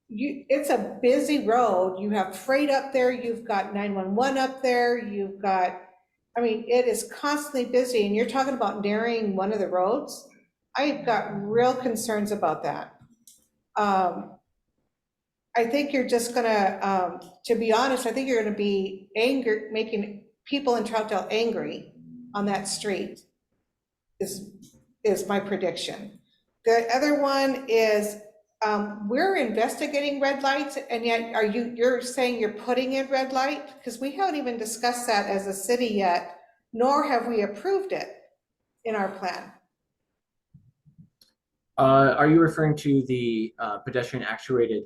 it's a busy road. You have freight up there, you've got 911 up there, you've got, I mean, it is constantly busy, and you're talking about narrowing one of the roads. I've got real concerns about that. I think you're just gonna, to be honest, I think you're gonna be making people in Troutdale angry on that street, is my prediction. The other one is, we're investigating red lights, and yet you're saying you're putting in red light? Because we haven't even discussed that as a city yet, nor have we approved it in our plan. Are you referring to the pedestrian actuated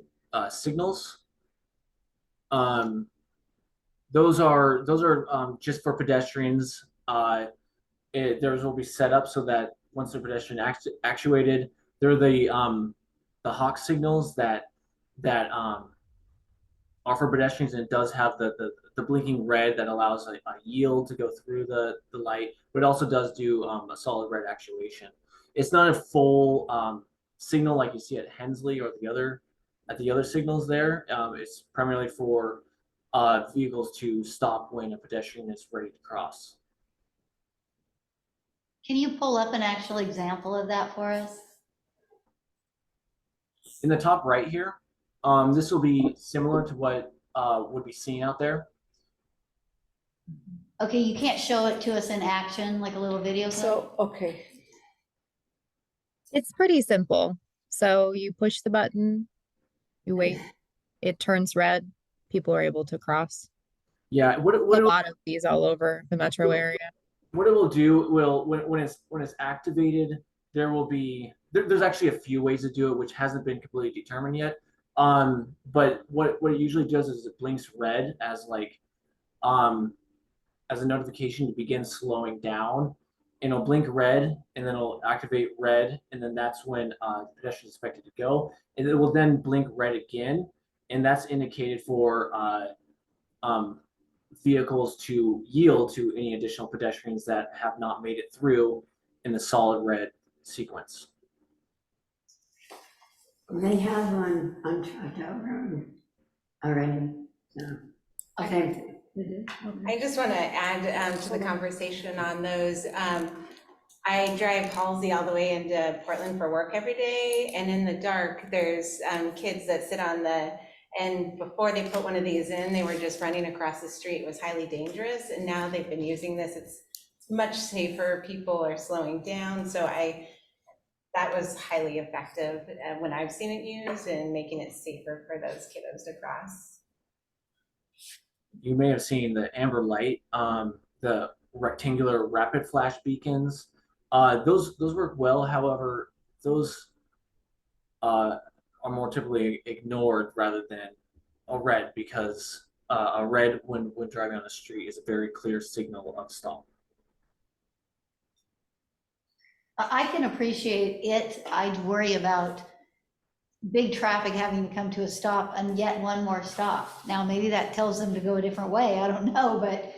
signals? Those are just for pedestrians. Theirs will be set up so that once they're pedestrian actuated, they're the hawk signals that are for pedestrians, and it does have the blinking red that allows a yield to go through the light, but it also does do a solid red actuation. It's not a full signal like you see at Hensley or the other signals there. It's primarily for vehicles to stop when a pedestrian is ready to cross. Can you pull up an actual example of that for us? In the top right here, this will be similar to what would be seen out there. Okay, you can't show it to us in action, like a little video clip? So, okay. It's pretty simple. So you push the button, you wait, it turns red, people are able to cross. Yeah, A lot of these all over the metro area. What it will do when it's activated, there's actually a few ways to do it, which hasn't been completely determined yet. But what it usually does is it blinks red as a notification to begin slowing down, and it'll blink red, and then it'll activate red, and then that's when the pedestrian is expected to go, and it will then blink red again, and that's indicated for vehicles to yield to any additional pedestrians that have not made it through in the solid red sequence. They have one on Troutdale Road already, so. Okay. It is? Okay. I just want to add to the conversation on those. I drive Halsey all the way into Portland for work every day, and in the dark, there's kids that sit on and before they put one of these in, they were just running across the street. It was highly dangerous, and now they've been using this. It's much safer. People are slowing down, so that was highly effective when I've seen it used and making it safer for those kiddos to cross. You may have seen the amber light, the rectangular rapid flash beacons. Those work well. However, those are more typically ignored rather than a red, because a red when driving on the street is a very clear signal of stop. I can appreciate it. I'd worry about big traffic having to come to a stop and yet one more stop. Now, maybe that tells them to go a different way. I don't know, but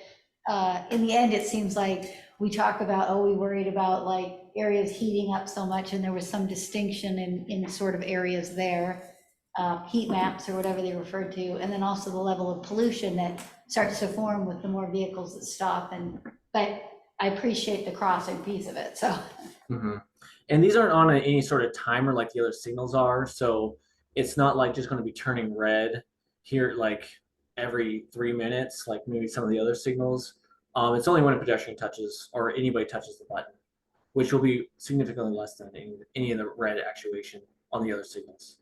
in the end, it seems like we talk about, oh, we worried about like areas heating up so much, and there was some distinction in sort of areas there, heat maps or whatever they referred to, and then also the level of pollution that starts to form with the more vehicles that stop. But I appreciate the crossing piece of it, so. Mm-hmm. And these aren't on any sort of timer like the other signals are, so it's not like just going to be turning red here like every 3 minutes, like maybe some of the other signals. It's only when a pedestrian touches or anybody touches the button, which will be significantly less than any of the red actuation on the other signals.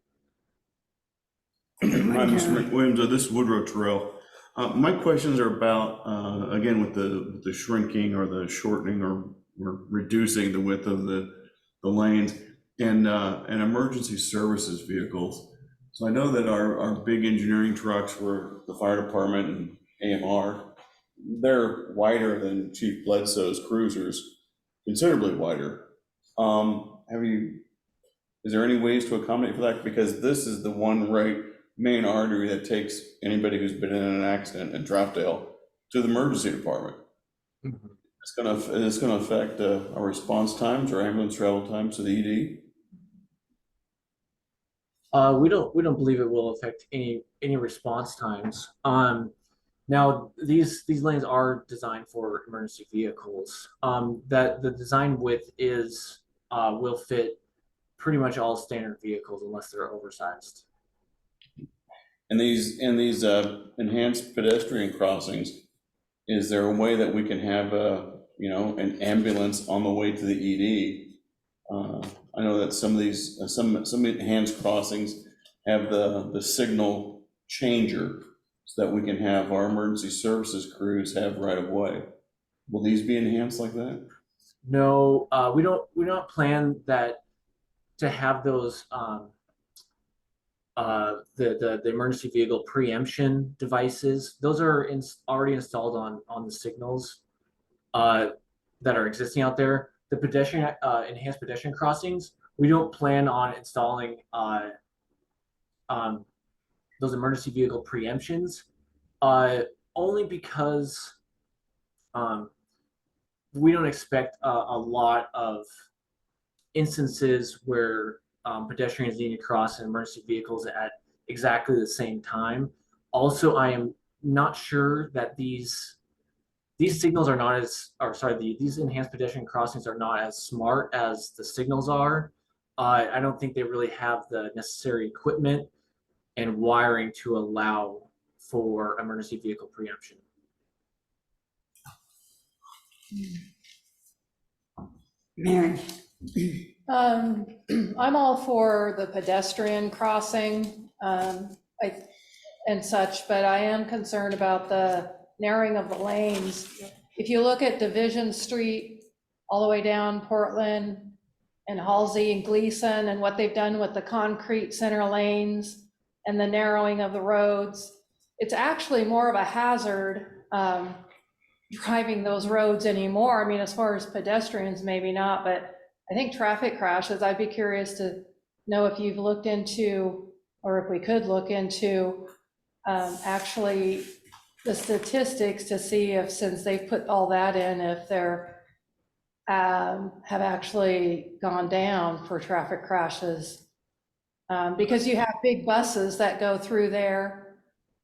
Hi, Mr. McWilliams. This is Woodrow Terrell. My questions are about, again, with the shrinking or the shortening or reducing the width of the lanes and emergency services vehicles. So I know that our big engineering trucks for the fire department and AMR, they're wider than Chief Bledsoe's cruisers, considerably wider. Is there any ways to accommodate for that? Because this is the one main artery that takes anybody who's been in an accident in Troutdale to the emergency department. Mm-hmm. It's gonna affect our response times or ambulance travel times to the ED. We don't believe it will affect any response times. Now these lanes are designed for emergency vehicles. That the design width is will fit pretty much all standard vehicles unless they're oversized. And these enhanced pedestrian crossings, is there a way that we can have an ambulance on the way to the ED? I know that some of these some enhanced crossings have the signal changer so that we can have our emergency services crews have right of way. Will these be enhanced like that? No, we don't plan that to have those the emergency vehicle preemption devices. Those are already installed on the signals that are existing out there. The pedestrian enhanced pedestrian crossings, we don't plan on installing those emergency vehicle preemptions, only because we don't expect a lot of instances where pedestrians need to cross in emergency vehicles at exactly the same time. Also, I am not sure that these signals are not as, these enhanced pedestrian crossings are not as smart as the signals are. I don't think they really have the necessary equipment and wiring to allow for emergency vehicle preemption. Mary? I'm all for the pedestrian crossing and such, but I am concerned about the narrowing of the lanes. If you look at Division Street all the way down Portland and Halsey and Gleason and what they've done with the concrete center lanes and the narrowing of the roads, it's actually more of a hazard driving those roads anymore. I mean, as far as pedestrians, maybe not, but I think traffic crashes, I'd be curious to know if you've looked into, or if we could look into actually the statistics to see if, since they've put all that in, if they're have actually gone down for traffic crashes. Because you have big buses that go through there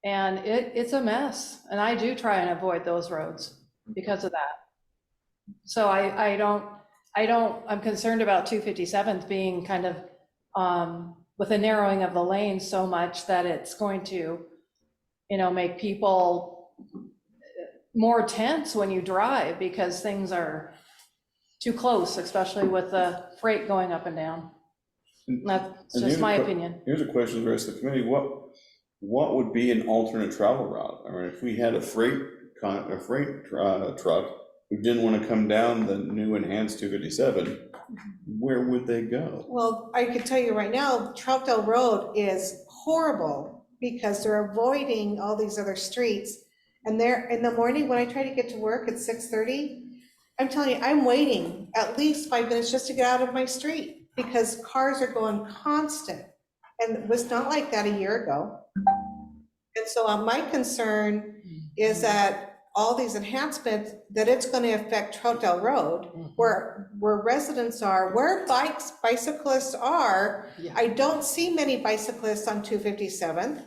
and it's a mess. And I do try and avoid those roads because of that. So I I'm concerned about 257th being kind of, with the narrowing of the lanes so much that it's going to, make people more tense when you drive because things are too close, especially with the freight going up and down. That's And just my opinion. Here's a question to the rest of the committee. What would be an alternate travel route? I mean, if we had a freight truck who didn't want to come down the new enhanced 257, where would they go? Well, I can tell you right now, Troutdale Road is horrible because they're avoiding all these other streets. And they're, in the morning, when I try to get to work at 6:30, I'm telling you, I'm waiting at least 5 minutes just to get out of my street because cars are going constant. And it was not like that a year ago. And so my concern is that all these enhancements, that it's going to affect Troutdale Road, where residents are, where bicyclists are. Yeah. I don't see many bicyclists on 257th.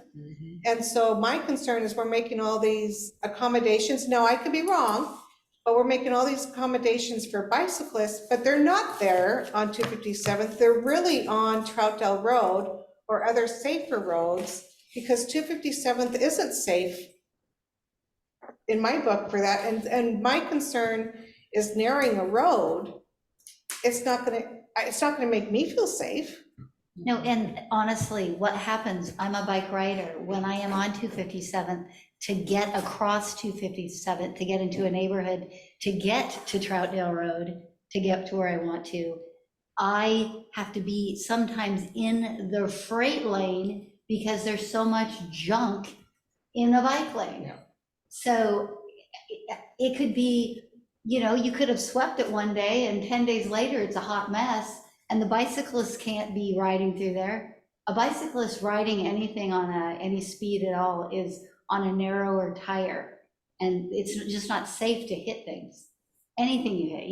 And so my concern is we're making all these accommodations. No, I could be wrong, but we're making all these accommodations for bicyclists, but they're not there on 257th. They're really on Troutdale Road or other safer roads, because 257th isn't safe in my book for that. And my concern is narrowing a road. It's not gonna make me feel safe. No, and honestly, what happens, I'm a bike rider, when I am on 257, to get across 257, to get into a neighborhood, to get to Troutdale Road, to get to where I want to, I have to be sometimes in the freight lane because there's so much junk in the bike lane. Yeah. So it could be, you could have swept it one day and 10 days later it's a hot mess and the bicyclists can't be riding through there. A bicyclist riding anything on any speed at all is on a narrower tire, and it's just not safe to hit things. Anything you hit,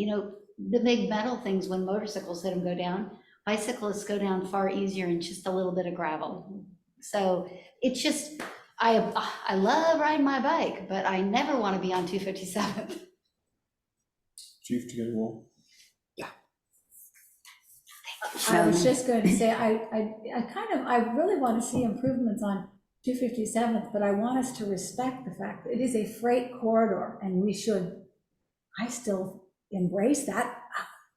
the big metal things, when motorcycles hit them, go down. Bicyclists go down far easier in just a little bit of gravel. So it's just, I love riding my bike, but I never want to be on 257. Chief, do you get a roll? I was just going to say, I really want to see improvements on 257th, but I want us to respect the fact that it is a freight corridor, and I still embrace that.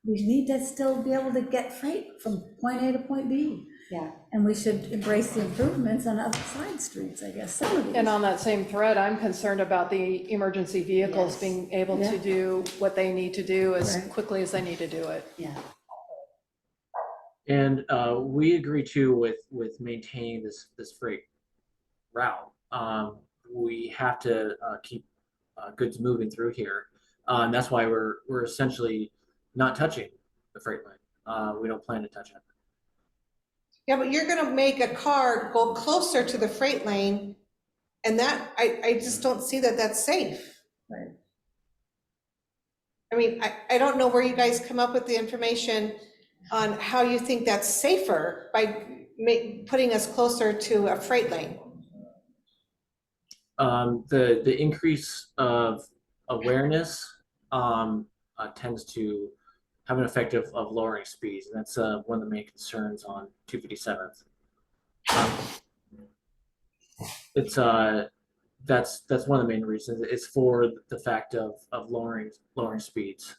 We need to still be able to get freight from point A to point B. Yeah. And we should embrace the improvements on other side streets, I guess, some of these. And on that same thread, I'm concerned about the emergency vehicles Yes. being able Yeah. to do what they need to do as Right. quickly as they need to do it. Yeah. And we agree too with maintaining this freight route. We have to keep goods moving through here. And that's why we're essentially not touching the freight line. We don't plan to touch it. Yeah, but you're gonna make a car go closer to the freight lane, and that, I just don't see that that's safe. Right. I mean, I don't know where you guys come up with the information on how you think that's safer by putting us closer to a freight lane. The increase of awareness tends to have an effect of lowering speeds, and that's one of the main concerns on 257th. It's that's one of the main reasons. It's for the fact of lowering speeds.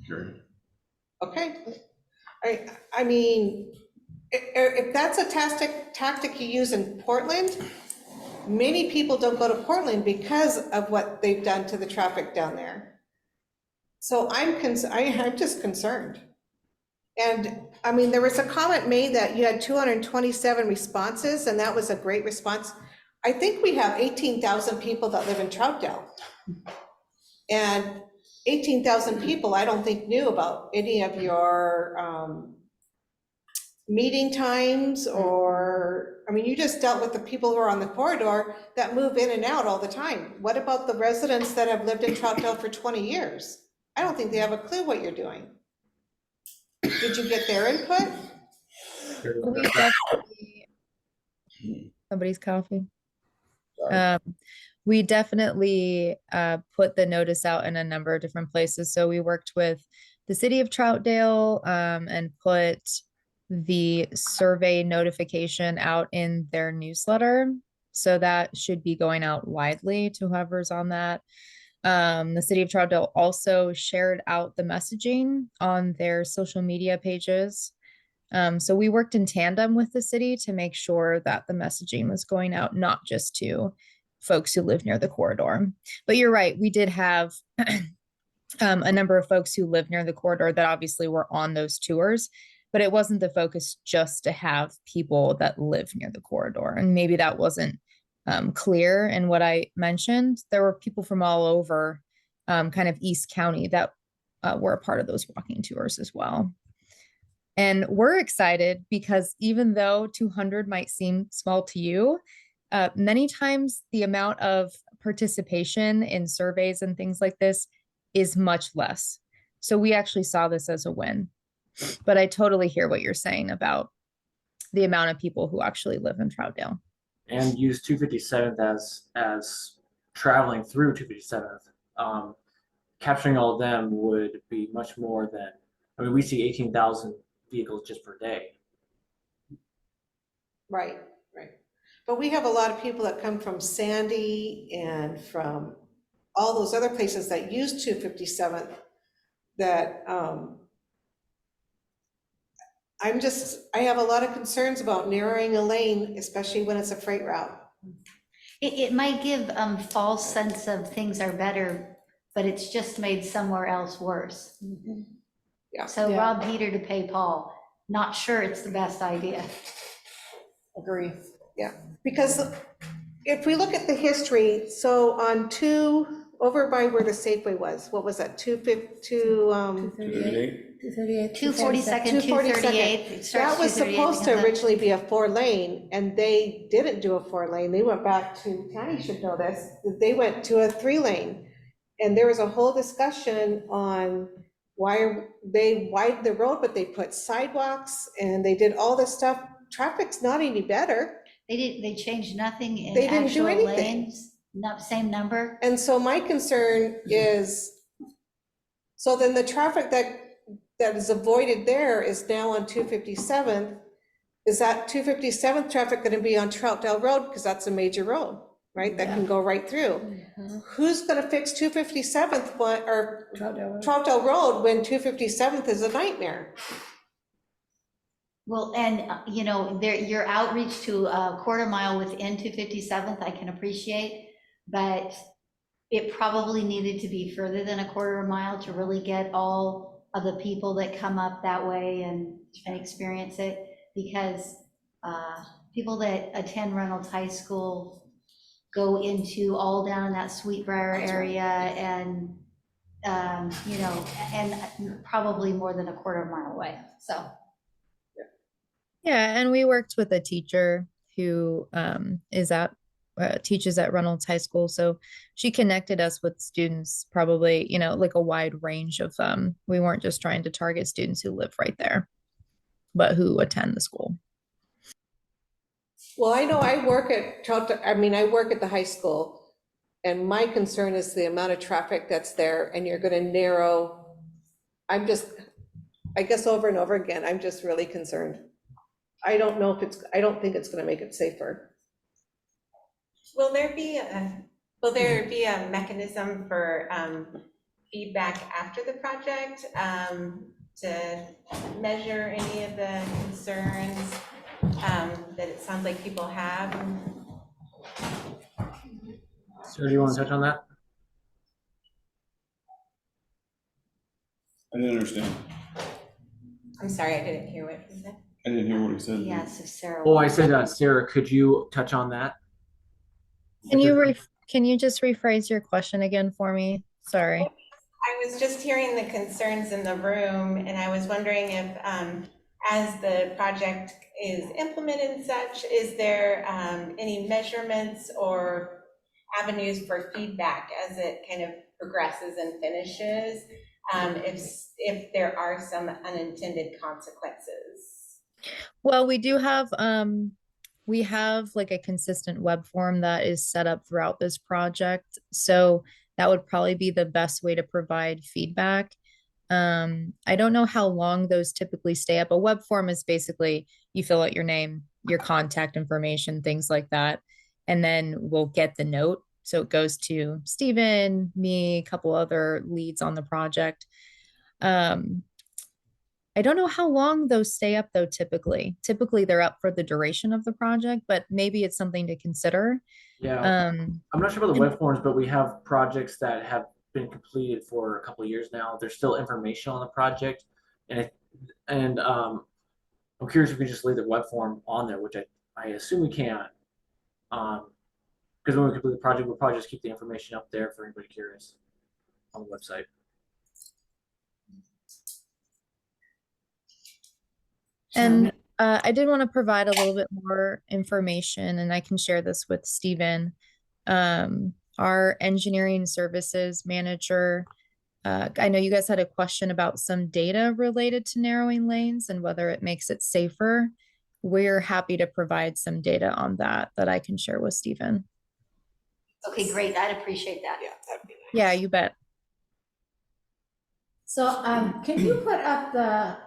Sure. Okay, I mean, if that's a tactic you use in Portland, many people don't go to Portland because of what they've done to the traffic down there. So I'm just concerned. And I mean, there was a comment made that you had 227 responses, and that was a great response. I think we have 18,000 people that live in Troutdale. And 18,000 people, I don't think, knew about any of your meeting times, or, I mean, you just dealt with the people who are on the corridor that move in and out all the time. What about the residents that have lived in Troutdale for 20 years? I don't think they have a clue what you're doing. Did you get their input? We definitely, somebody's coughing. We definitely put the notice out in a number of different places. So we worked with the city of Troutdale and put the survey notification out in their newsletter. So that should be going out widely to whoever's on that. The city of Troutdale also shared out the messaging on their social media pages. So we worked in tandem with the city to make sure that the messaging was going out, not just to folks who live near the corridor. But you're right, we did have a number of folks who live near the corridor that obviously were on those tours, but it wasn't the focus just to have people that live near the corridor. And maybe that wasn't clear in what I mentioned. There were people from all over kind of East County that were a part of those walking tours as well. And we're excited because even though 200 might seem small to you, many times the amount of participation in surveys and things like this is much less. So we actually saw this as a win. But I totally hear what you're saying about the amount of people who actually live in Troutdale. And use 257th as traveling through 257th. Capturing all of them would be much more than, I mean, we see 18,000 vehicles just per day. Right. But we have a lot of people that come from Sandy and from all those other places that use 257th that I have a lot of concerns about narrowing a lane, especially when it's a freight route. It might give false sense of things are better, but it's just made somewhere else worse. Yeah. So rob Peter to pay Paul. Not sure it's the best idea. Agree. Yeah, because if we look at the history, so on over by where the Safeway was, what was that, 238, 242nd, 238. That was supposed to originally be a 4-lane, and they didn't do a 4-lane. They went back to, County should know this, they went to a 3-lane. And there was a whole discussion on why they widened the road, but they put sidewalks and they did all this stuff. Traffic's not any better. They changed nothing in They didn't do actual anything. lanes, not same number. And so my concern is, so then the traffic that is avoided there is now on 257th. Is that 257th traffic going to be on Troutdale Road? Because that's a major road, right? That can go right through. Who's going to fix 257th or Troutdale Road when 257th is a nightmare? Well, and your outreach to a quarter mile within 257th, I can appreciate, but it probably needed to be further than a quarter mile to really get all of the people that come up that way and experience it, because people that attend Reynolds High School go into all down in that Sweetbriar area and, and probably more than a quarter mile away, so. Yeah, and we worked with a teacher who teaches at Reynolds High School. So she connected us with students, probably, like a wide range of we weren't just trying to target students who live right there, but who attend the school. Well, I know I work at the high school, and my concern is the amount of traffic that's there, and you're gonna narrow. I guess over and over again, I'm just really concerned. I don't think it's gonna make it safer. Will there be a mechanism for feedback after the project to measure any of the concerns that it sounds like people have? Sarah, do you want to touch on that? I didn't understand. I'm sorry, I didn't hear what you said. I didn't hear what he said. Yeah, so Sarah. Oh, I said, Sarah, could you touch on that? Can you just rephrase your question again for me? Sorry. I was just hearing the concerns in the room, and I was wondering if, as the project is implemented and such, is there any measurements or avenues for feedback as it kind of progresses and finishes, if there are some unintended consequences? Well, we do have we have like a consistent web form that is set up throughout this project. So that would probably be the best way to provide feedback. I don't know how long those typically stay up. A web form is basically you fill out your name, your contact information, things like that, and then we'll get the note. So it goes to Stephen, me, a couple other leads on the project. I don't know how long those stay up though, typically. Typically they're up for the duration of the project, but maybe it's something to consider. Yeah, Um, I'm not sure about the web forms, but we have projects that have been completed for a couple of years now. There's still information on the project, and I'm curious if we can just leave the web form on there, which I assume we can. Because when we complete the project, we'll probably just keep the information up there for anybody curious on the website. And I did want to provide a little bit more information, and I can share this with Stephen. Our engineering services manager, I know you guys had a question about some data related to narrowing lanes and whether it makes it safer. We're happy to provide some data on that I can share with Stephen. Okay, great. I'd appreciate that. Yeah, that'd be nice. Yeah, you bet. So, can you put up the,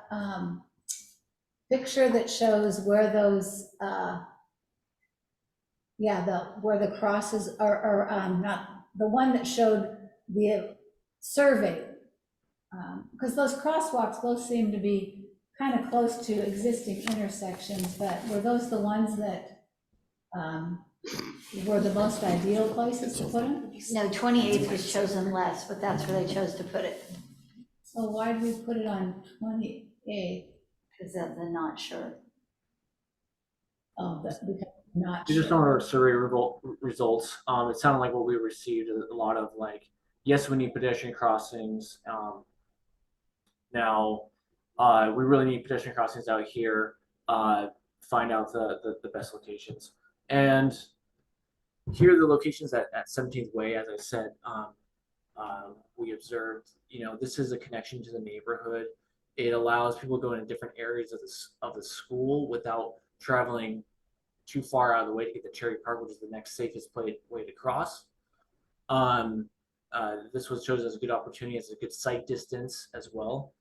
picture that shows where those, where the crosses are, not, the one that showed the survey? Because those crosswalks both seem to be kind of close to existing intersections, but were those the ones that, were the most ideal places to put them? No, 28th was chosen less, but that's where they chose to put it, So why did we put it on 28th? because of the not sure. Oh, because I'm not Just sure. on our survey results, it sounded like what we received a lot of like, yes, we need pedestrian crossings. Now, we really need pedestrian crossings out here. Find out the best locations. And here are the locations at 17th Way, as I said, we observed, this is a connection to the neighborhood. It allows people to go into different areas of the school without traveling too far out of the way to get to Cherry Park, which is the next safest way to cross. This was chosen as a good opportunity, as a good sight distance as well,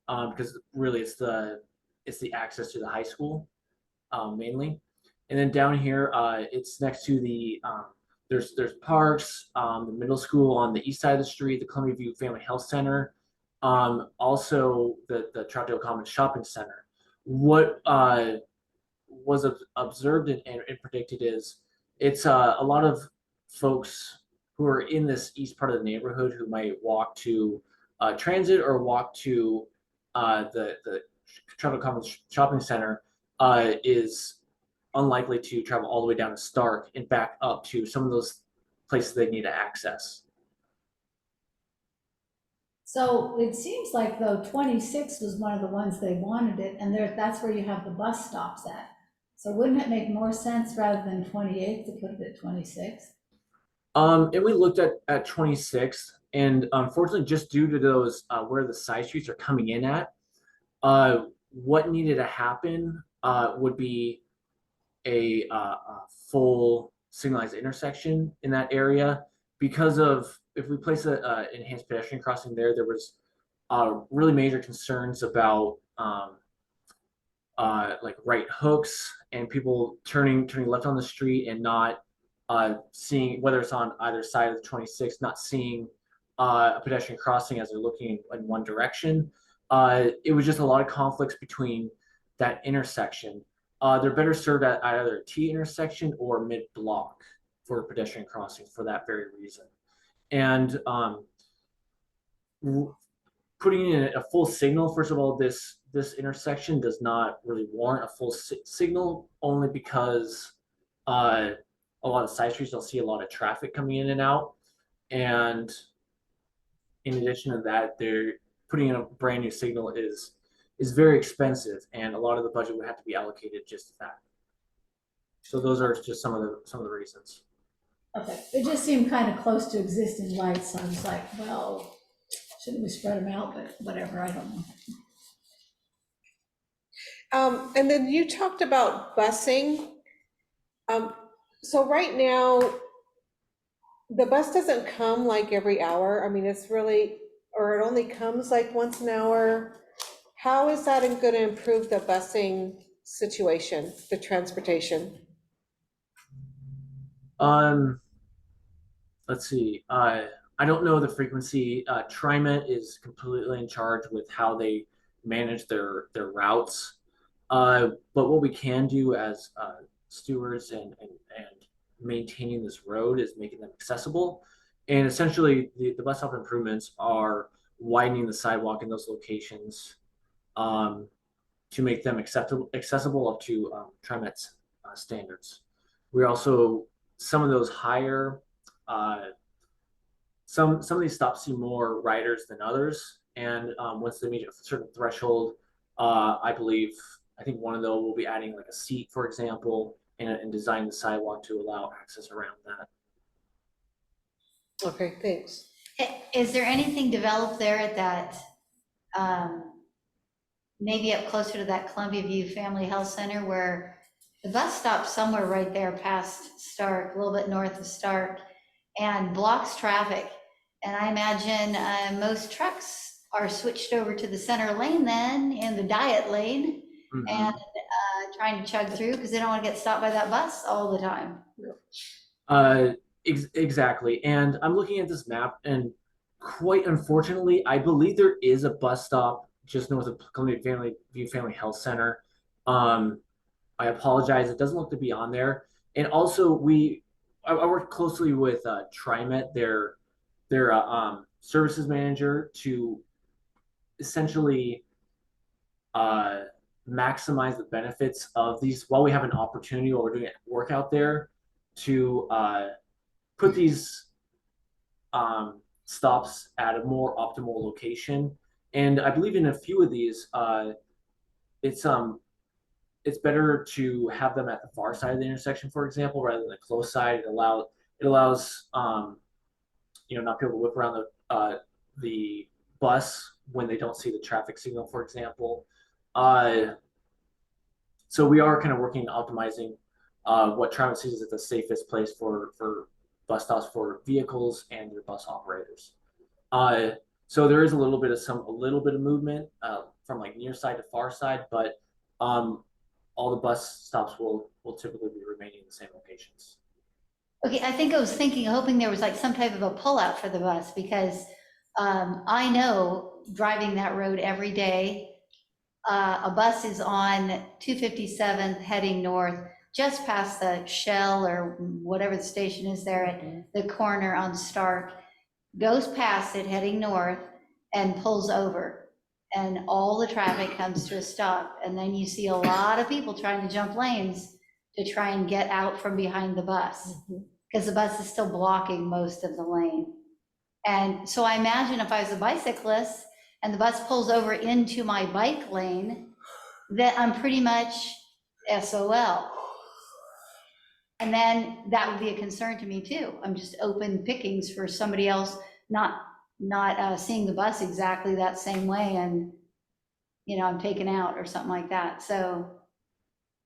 because really it's the access to the high school mainly. And then down here, it's next to the there's parks, the middle school on the east side of the street, the Columbia View Family Health Center, also the Troutdale Commons Shopping Center. What was observed and predicted is it's a lot of folks who are in this east part of the neighborhood who might walk to transit or walk to the Troutdale Commons Shopping Center is unlikely to travel all the way down to Stark and back up to some of those places they need to access. So it seems like though 26 was one of the ones they wanted it, and that's where you have the bus stops at. So wouldn't it make more sense rather than 28th to put it at 26th? And we looked at 26, and unfortunately, just due to those where the side streets are coming in at, what needed to happen would be a full signalized intersection in that area, because of if we place an enhanced pedestrian crossing there was really major concerns about like right hooks and people turning left on the street and not seeing, whether it's on either side of the 26, not seeing a pedestrian crossing as they're looking in one direction. It was just a lot of conflicts between that intersection. They're better served at either a T intersection or mid-block for pedestrian crossings for that very reason. And putting in a full signal, first of all, this intersection does not really warrant a full signal, only because a lot of side streets don't see a lot of traffic coming in and out. And in addition to that, they're putting in a brand new signal is very expensive, and a lot of the budget would have to be allocated just to that. So those are just some of the reasons. Okay, it just seemed kind of close to existing lights, so I was like, well, shouldn't we spread them out, but whatever, I don't know. And then you talked about busing. So right now, the bus doesn't come like every hour. I mean, it's really, or it only comes like once an hour. How is that going to improve the busing situation, the transportation? Let's see. I don't know the frequency. TriMet is completely in charge with how they manage their routes. But what we can do as stewards and maintaining this road is making them accessible. And essentially, the bus stop improvements are widening the sidewalk in those locations um, to make them accessible up to TriMet's standards. We're also some of those higher uh, some of these stops see more riders than others, and once they meet a certain threshold, I think one of them will be adding like a seat, for example, and design the sidewalk to allow access around that. Okay, thanks. Is there anything developed there at that, maybe up closer to that Columbia View Family Health Center where the bus stops somewhere right there past Stark, a little bit north of Stark, and blocks traffic? And I imagine most trucks are switched over to the center lane then, in the diet lane, and trying to chug through because they don't want to get stopped by that bus all the time. Exactly. And I'm looking at this map, and quite unfortunately, I believe there is a bus stop just north of Columbia View Family Health Center. I apologize, it doesn't look to be on there. And also, I worked closely with TriMet, their services manager, to essentially maximize the benefits of these while we have an opportunity while we're doing work out there to put these stops at a more optimal location. And I believe in a few of these, it's better to have them at the far side of the intersection, for example, rather than the close side. It allows not people to whip around the bus when they don't see the traffic signal, for example. So we are kind of working on optimizing what TriMet sees as the safest place for bus stops for vehicles and their bus operators. So there is a little bit of movement from like near side to far side, but all the bus stops will typically be remaining in the same locations. Okay, I think I was hoping there was like some type of a pullout for the bus, because I know driving that road every day, a bus is on 257th heading north, just past the Shell or whatever the station is there at the corner on Stark, goes past it heading north and pulls over. And all the traffic comes to a stop. And then you see a lot of people trying to jump lanes to try and get out from behind the bus, because the bus is still blocking most of the lane. And so I imagine if I was a bicyclist and the bus pulls over into my bike lane, that I'm pretty much SOL. And then that would be a concern to me too. I'm just open pickings for somebody else not seeing the bus exactly that same way, and I'm taken out or something like that. So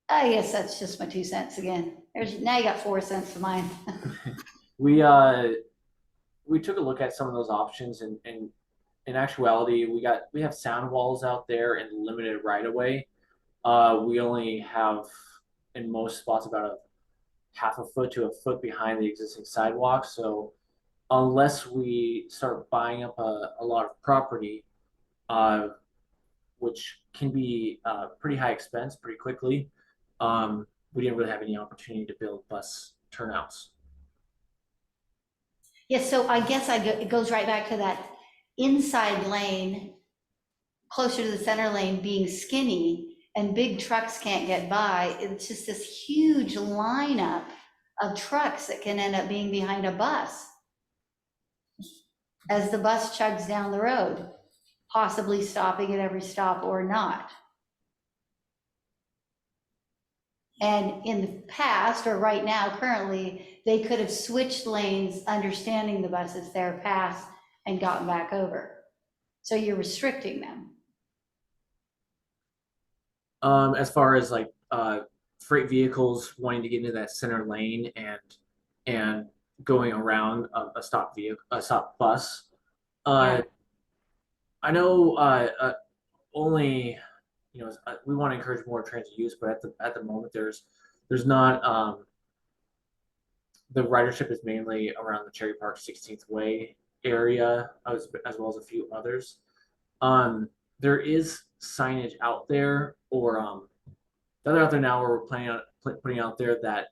I guess that's just my 2 cents again. Now you got 4 cents of mine. We took a look at some of those options, and in actuality, we have sound walls out there and limited right of way. We only have in most spots about a half a foot to a foot behind the existing sidewalk. So unless we start buying up a lot of property, which can be pretty high expense pretty quickly, we didn't really have any opportunity to build bus turnouts. Yeah, so I guess it goes right back to that inside lane, closer to the center lane being skinny and big trucks can't get by. It's just this huge lineup of trucks that can end up being behind a bus as the bus chugs down the road, possibly stopping at every stop or not. And in the past, or right now, currently, they could have switched lanes, understanding the buses there past and gotten back over. So you're restricting them. As far as like freight vehicles wanting to get into that center lane and going around a stop bus. Yeah. I know only, you know, we want to encourage more transit use, but at the moment there's not the ridership is mainly around the Cherry Park 16th Way area as well as a few others. There is signage out there, or that are out there now, where we're planning on putting out there that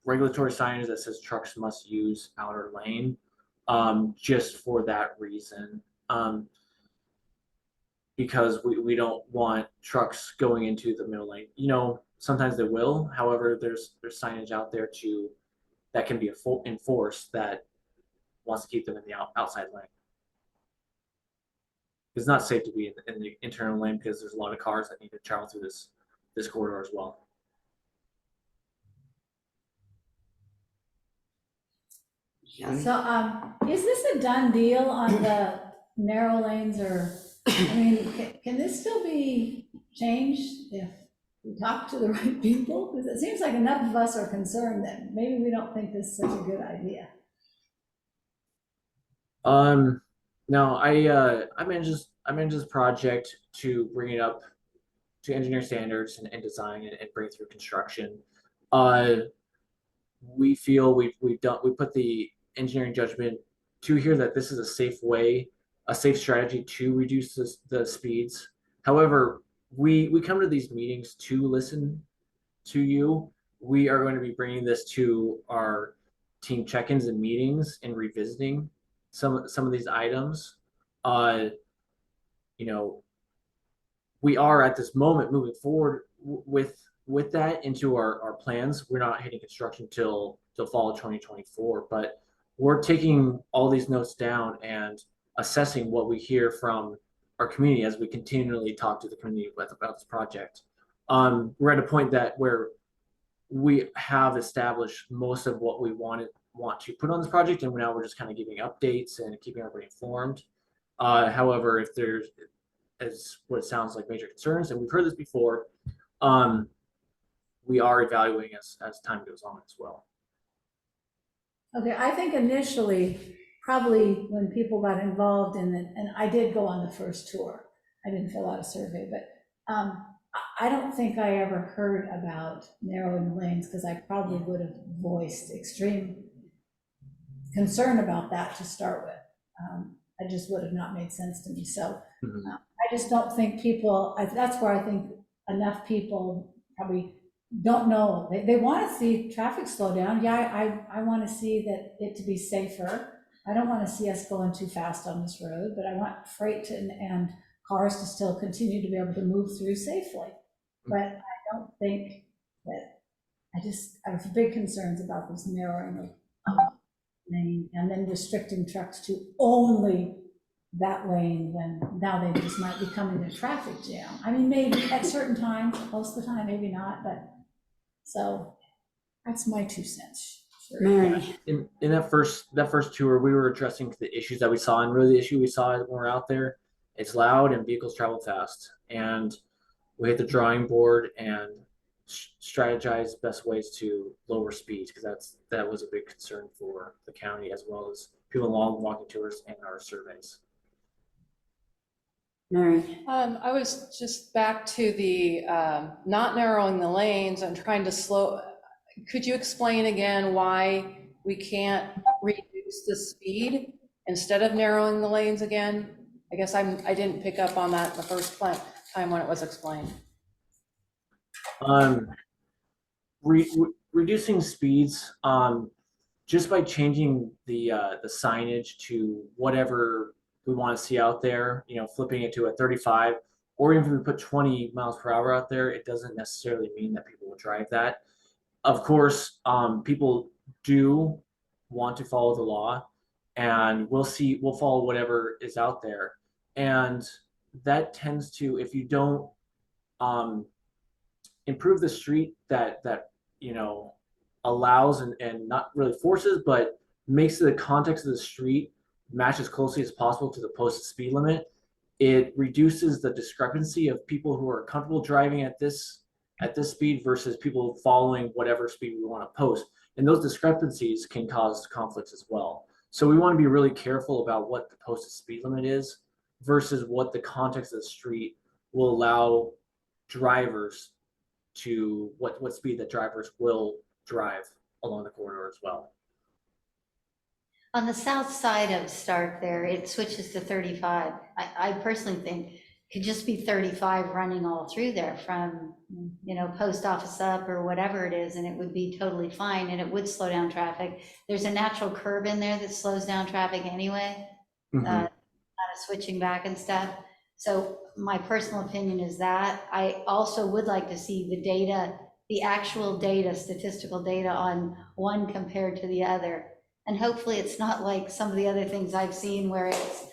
regulatory signage that says trucks must use outer lane, just for that reason. Because we don't want trucks going into the middle lane. You know, sometimes they will. However, there's signage out there that can be enforced that wants to keep them in the outside lane. It's not safe to be in the internal lane because there's a lot of cars that need to travel through this corridor as well. So, is this a done deal on the narrow lanes, or, I mean, can this still be changed if we talk to the right people? Because it seems like enough of us are concerned that maybe we don't think this is such a good idea. No, I manage this project to bring it up to engineer standards and design and bring it through construction. We feel we put the engineering judgment to here that this is a safe strategy to reduce the speeds. However, we come to these meetings to listen to you. We are going to be bringing this to our team check-ins and meetings and revisiting some of these items. You know, we are at this moment moving forward with that into our plans. We're not hitting construction till fall of 2024, but we're taking all these notes down and assessing what we hear from our community as we continually talk to the community about this project. We're at a point where we have established most of what we want to put on this project, and now we're just kind of giving updates and keeping everybody informed. However, if there's, as what it sounds like, major concerns, and we've heard this before, we are evaluating as time goes on as well. Okay, I think initially, probably when people got involved in it, and I did go on the first tour, I didn't fill out a survey, but I don't think I ever heard about narrowing the lanes, because I probably would have voiced extreme concern about that to start with. I just would have not made sense to me. So I just don't think people, that's where I think enough people probably don't know. They want to see traffic slow down. Yeah, I want to see it to be safer. I don't want to see us going too fast on this road, but I want freight and cars to still continue to be able to move through safely. But I don't think that, I have big concerns about this narrowing of lane and then restricting trucks to only that lane, when now they just might be coming to traffic jam. I mean, maybe at certain times, most of the time, maybe not, but so that's my 2 cents. Sure. Mary, In that first tour, we were addressing the issues that we saw, and really the issue we saw when we were out there, it's loud and vehicles travel fast, and we hit the drawing board and strategize best ways to lower speeds, because that was a big concern for the county as well as people along walking tours and our surveys. Mary, I was just back to the not narrowing the lanes and trying to slow. Could you explain again why we can't reduce the speed instead of narrowing the lanes again? I guess I didn't pick up on that the first time when it was explained. Reducing speeds just by changing the signage to whatever we want to see out there, you know, flipping it to a 35, or even if we put 20 miles per hour out there, it doesn't necessarily mean that people will drive that. Of course, people do want to follow the law, and we'll follow whatever is out there. And that tends to, if you don't improve the street that you know allows and not really forces, but makes the context of the street match as closely as possible to the posted speed limit, it reduces the discrepancy of people who are comfortable driving at this at this speed versus people following whatever speed we want to post. And those discrepancies can cause conflicts as well. So we want to be really careful about what the posted speed limit is versus what the context of the street will allow drivers to, what speed that drivers will drive along the corridor as well. On the south side of Stark there, it switches to 35. I personally think could just be 35 running all through there from, you know, post office up or whatever it is, and it would be totally fine, and it would slow down traffic. There's a natural curve in there that slows down traffic anyway, kind of switching back and stuff. So my personal opinion is that. I also would like to see the data, the actual data, statistical data on one compared to the other. And hopefully it's not like some of the other things I've seen where it's,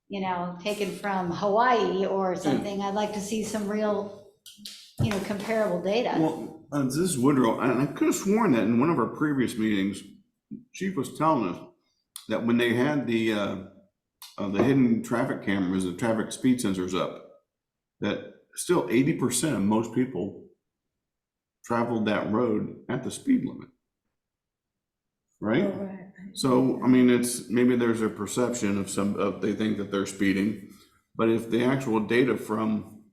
you know, taken from Hawaii or something. I'd like to see some real, you know, comparable data. Well, this is Woodrow, and I could have sworn that in one of our previous meetings, Chief was telling us that when they had the hidden traffic cameras, the traffic speed sensors up, that still 80% of most people traveled that road at the speed limit. Right? Oh, right. So, I mean, it's, maybe there's a perception of they think that they're speeding, but if the actual data from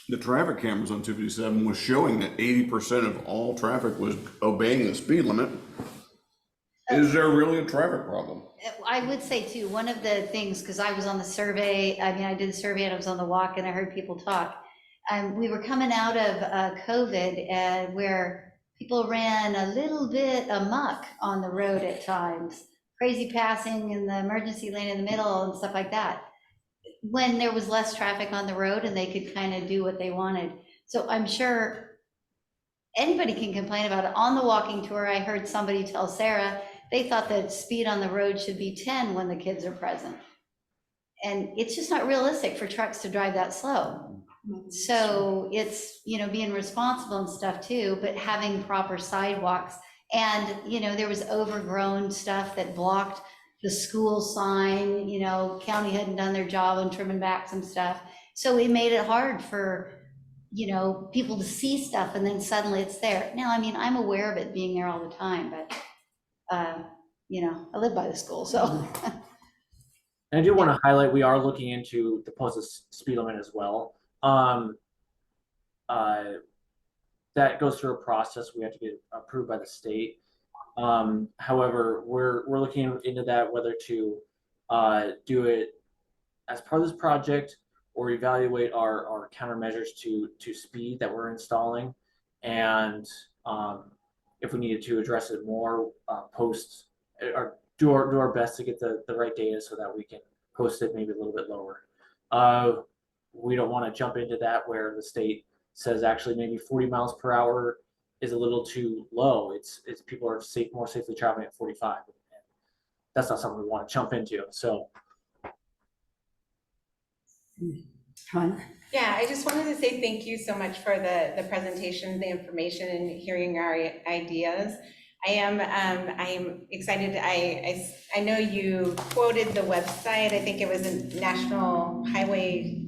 the traffic cameras on 257 was showing that 80% of all traffic was obeying the speed limit, is there really a traffic problem? I would say too, one of the things, because I was on the survey, I mean, I did the survey and I was on the walk and I heard people talk. We were coming out of COVID where people ran a little bit amok on the road at times, crazy passing in the emergency lane in the middle and stuff like that, when there was less traffic on the road and they could kind of do what they wanted. So I'm sure anybody can complain about it. On the walking tour, I heard somebody tell Sarah, they thought that speed on the road should be 10 when the kids are present. And it's just not realistic for trucks to drive that slow. So it's, you know, being responsible and stuff too, but having proper sidewalks. And, you know, there was overgrown stuff that blocked the school sign, you know, county hadn't done their job on trimming back some stuff. So it made it hard for, you know, people to see stuff and then suddenly it's there. Now, I mean, I'm aware of it being there all the time, but, you know, I live by the school, so. And I do want to highlight, we are looking into the posted speed limit as well. That goes through a process. We have to get approved by the state. However, we're looking into that, whether to do it as part of this project or evaluate our countermeasures to speed that we're installing. And if we needed to address it more, post or do our best to get the right data so that we can post it maybe a little bit lower. We don't want to jump into that where the state says actually maybe 40 miles per hour is a little too low. It's people are more safely traveling at 45. That's not something we want to jump into. So. Yeah, I just wanted to say thank you so much for the presentation, the information, and hearing our ideas. I am excited. I know you quoted the website. I think it was a National Highway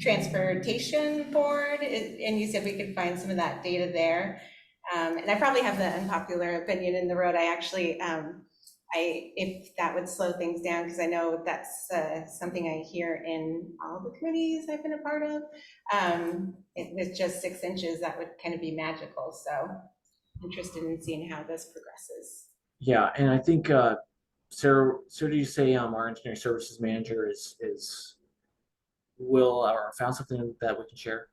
Transportation Board, and you said we could find some of that data there. And I probably have the unpopular opinion in the road. I actually, if that would slow things down, because I know that's something I hear in all the committees I've been a part of. With just 6 inches, that would kind of be magical. So interested in seeing how this progresses. Yeah, and I think Sarah, did you say our engineering services manager will or found something that we can share?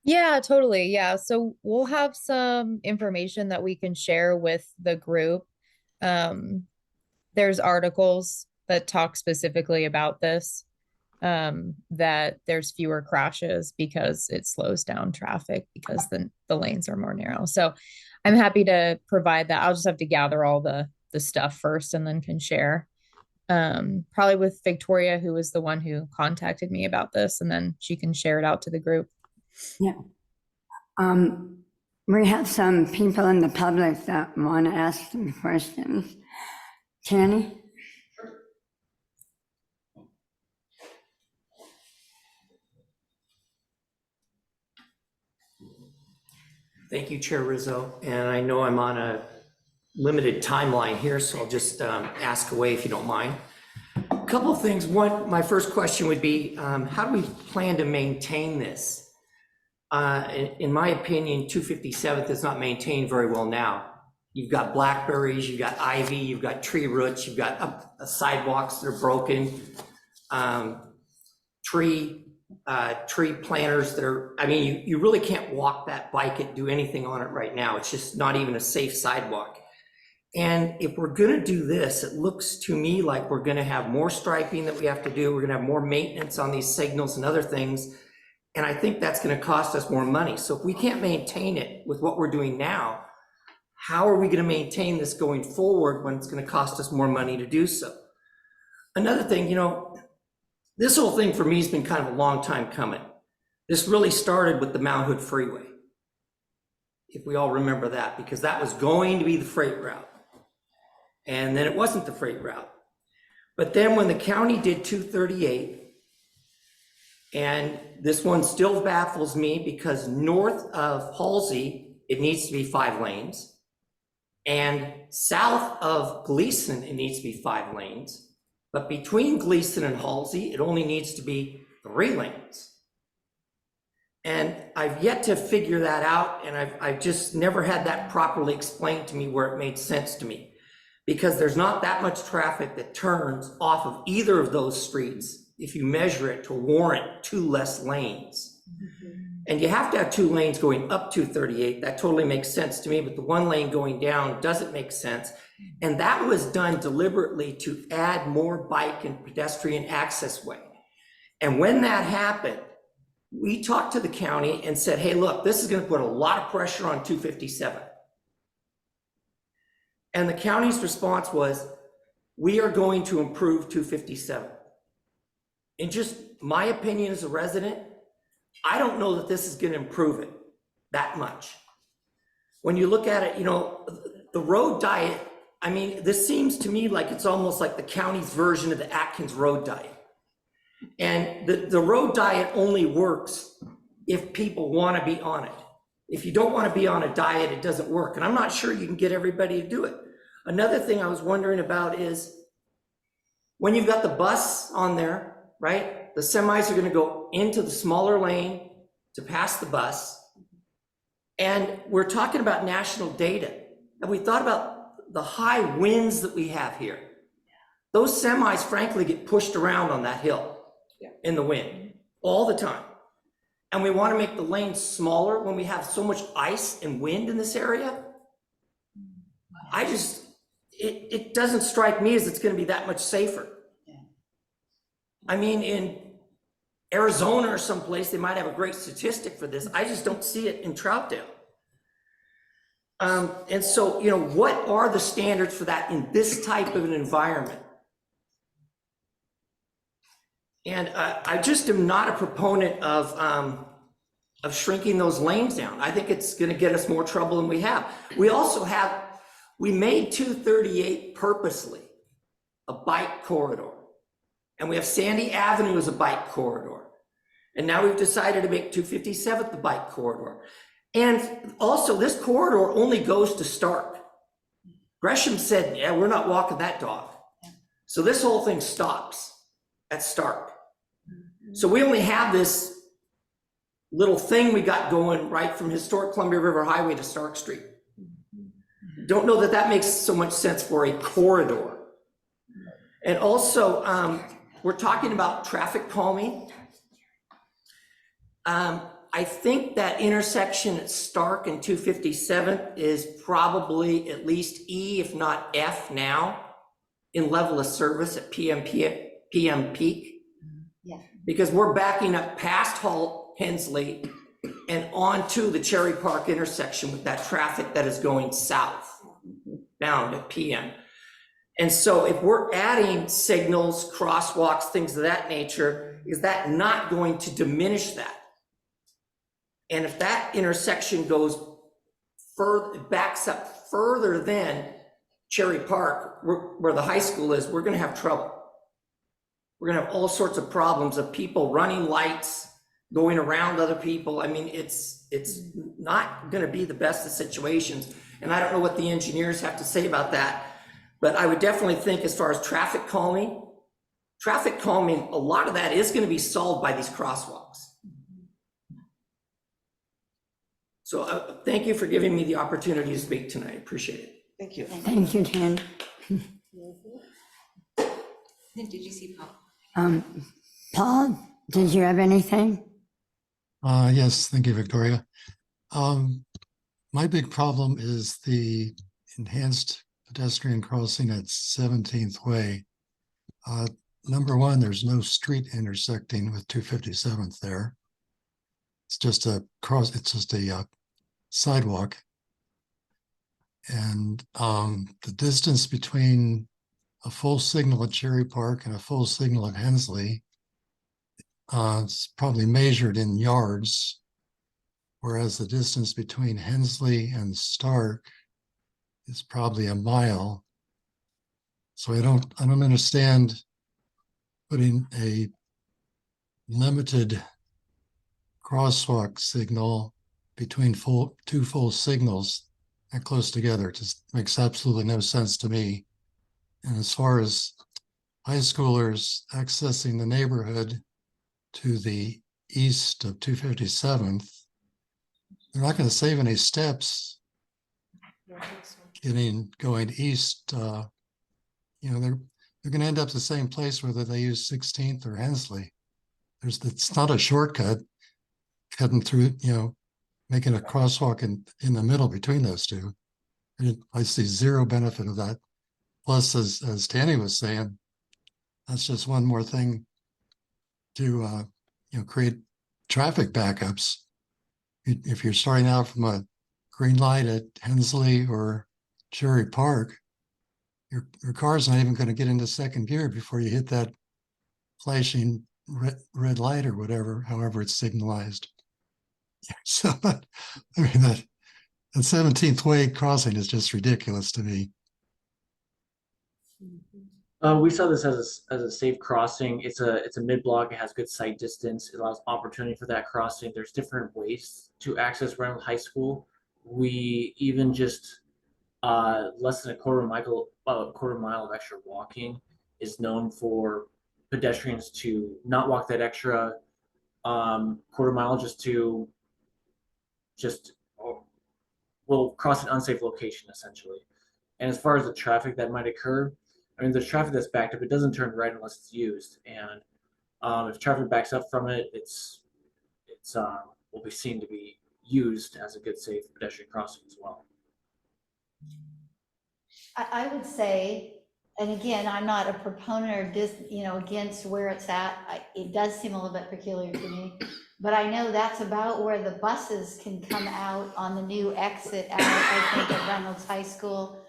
Yeah, totally. Yeah. So we'll have some information that we can share with the group. There's articles that talk specifically about this, that there's fewer crashes because it slows down traffic because the lanes are more narrow. So I'm happy to provide that. I'll just have to gather all the stuff first and then can share. Probably with Victoria, who was the one who contacted me about this, and then she can share it out to the group. Yeah. We have some people in the public that want to ask some questions. Tanny? Thank you, Chair Rizzo. And I know I'm on a limited timeline here, so I'll just ask away if you don't mind. A couple of things. One, my first question would be, how do we plan to maintain this? In my opinion, 257th is not maintained very well now. You've got blackberries, you've got ivy, you've got tree roots, you've got sidewalks that are broken, tree planters that are, I mean, you really can't walk that bike and do anything on it right now. It's just not even a safe sidewalk. And if we're gonna do this, it looks to me like we're gonna have more striping that we have to do. We're gonna have more maintenance on these signals and other things. And I think that's gonna cost us more money. So if we can't maintain it with what we're doing now, how are we gonna maintain this going forward when it's gonna cost us more money to do so? Another thing, you know, this whole thing for me has been kind of a long time coming. This really started with the Mount Hood Freeway, if we all remember that, because that was going to be the freight route. And then it wasn't the freight route. But then when the county did 238, and this one still baffles me because north of Halsey, it needs to be 5 lanes. And south of Gleason, it needs to be 5 lanes. But between Gleason and Halsey, it only needs to be 3 lanes. And I've yet to figure that out, and I've just never had that properly explained to me where it made sense to me. Because there's not that much traffic that turns off of either of those streets if you measure it to warrant 2 less lanes. And you have to have 2 lanes going up 238. That totally makes sense to me, but the 1 lane going down doesn't make sense. And that was done deliberately to add more bike and pedestrian access way. And when that happened, we talked to the county and said, hey, look, this is gonna put a lot of pressure on 257. And the county's response was, we are going to improve 257. In just my opinion as a resident, I don't know that this is gonna improve it that much. When you look at it, you know, the road diet, I mean, this seems to me like it's almost like the county's version of the Atkins road diet. And the road diet only works if people wanna be on it. If you don't wanna be on a diet, it doesn't work. And I'm not sure you can get everybody to do it. Another thing I was wondering about is when you've got the bus on there, right? The semis are gonna go into the smaller lane to pass the bus. And we're talking about national data. Have we thought about the high winds that we have here? Those semis frankly get pushed around on that hill in the wind all the time. And we wanna make the lanes smaller when we have so much ice and wind in this area? It doesn't strike me as it's gonna be that much safer. I mean, in Arizona or someplace, they might have a great statistic for this. I just don't see it in Troutdale. And so, you know, what are the standards for that in this type of an environment? And I just am not a proponent of shrinking those lanes down. I think it's gonna get us more trouble than we have. We made 238 purposely a bike corridor. And we have Sandy Avenue as a bike corridor. And now we've decided to make 257th the bike corridor. And also this corridor only goes to Stark. Gresham said, yeah, we're not walking that dog. So this whole thing stops at Stark. So we only have this little thing we got going right from historic Columbia River Highway to Stark Street. Don't know that that makes so much sense for a corridor. And also, we're talking about traffic calming. I think that intersection at Stark and 257th is probably at least E, if not F now, in level of service at PM peak. Yeah. Because we're backing up past Hensley and onto the Cherry Park intersection with that traffic that is going south down to PM. And so if we're adding signals, crosswalks, things of that nature, is that not going to diminish that? And if that intersection goes further, backs up further than Cherry Park, where the high school is, we're gonna have trouble. We're gonna have all sorts of problems of people running lights, going around other people. I mean, it's it's not gonna be the best of situations. And I don't know what the engineers have to say about that, but I would definitely think as far as traffic calming, a lot of that is gonna be solved by these crosswalks. So thank you for giving me the opportunity to speak tonight. Appreciate it. Thank you. Thank you, Ken. Did you see Paul? Paul, did you have anything? Yes, thank you, Victoria. My big problem is the enhanced pedestrian crossing at 17th Way. Number one, there's no street intersecting with 257th there. It's just a sidewalk. And the distance between a full signal at Cherry Park and a full signal at Hensley, it's probably measured in yards, whereas the distance between Hensley and Stark is probably a mile. So I don't understand putting a limited crosswalk signal between two full signals that close together. It just makes absolutely no sense to me. And as far as high schoolers accessing the neighborhood to the east of 257th, they're not going to save any steps going east. They're going to end up the same place whether they use 16th or Hensley. It's not a shortcut cutting through, making a crosswalk in the middle between those two. And I see zero benefit of that. Plus, as Tanny was saying, that's just one more thing to create traffic backups. If you're starting out from a green light at Hensley or Cherry Park, your car's not even going to get into second gear before you hit that flashing red light or whatever, however it's signalized. So, I mean, that 17th Way crossing is just ridiculous to me. We saw this as a safe crossing. It's a mid-block. It has good sight distance. It allows opportunity for that crossing. There's different ways to access Reynolds High School. We even just less than a quarter mile of extra walking is known for pedestrians to not walk that extra quarter mile will cross an unsafe location essentially. And as far as the traffic that might occur, I mean, there's traffic that's backed up. It doesn't turn right unless it's used. And if traffic backs up from it, it's will be seen to be used as a good, safe pedestrian crossing as well. I would say, and again, I'm not a proponent or against where it's at. It does seem a little bit peculiar to me, but I know that's about where the buses can come out on the new exit out, I think, at Reynolds High School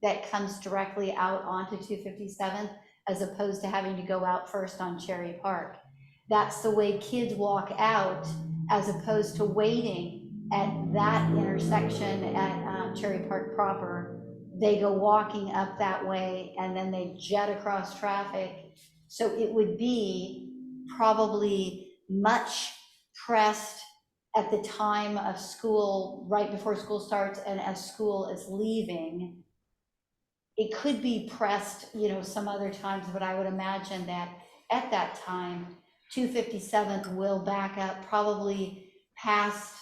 that comes directly out onto 257th, as opposed to having to go out first on Cherry Park. That's the way kids walk out, as opposed to waiting at that intersection at Cherry Park proper. They go walking up that way and then they jet across traffic. So it would be probably much pressed at the time of school, right before school starts and as school is leaving. It could be pressed, some other times, but I would imagine that at that time, 257th will back up probably past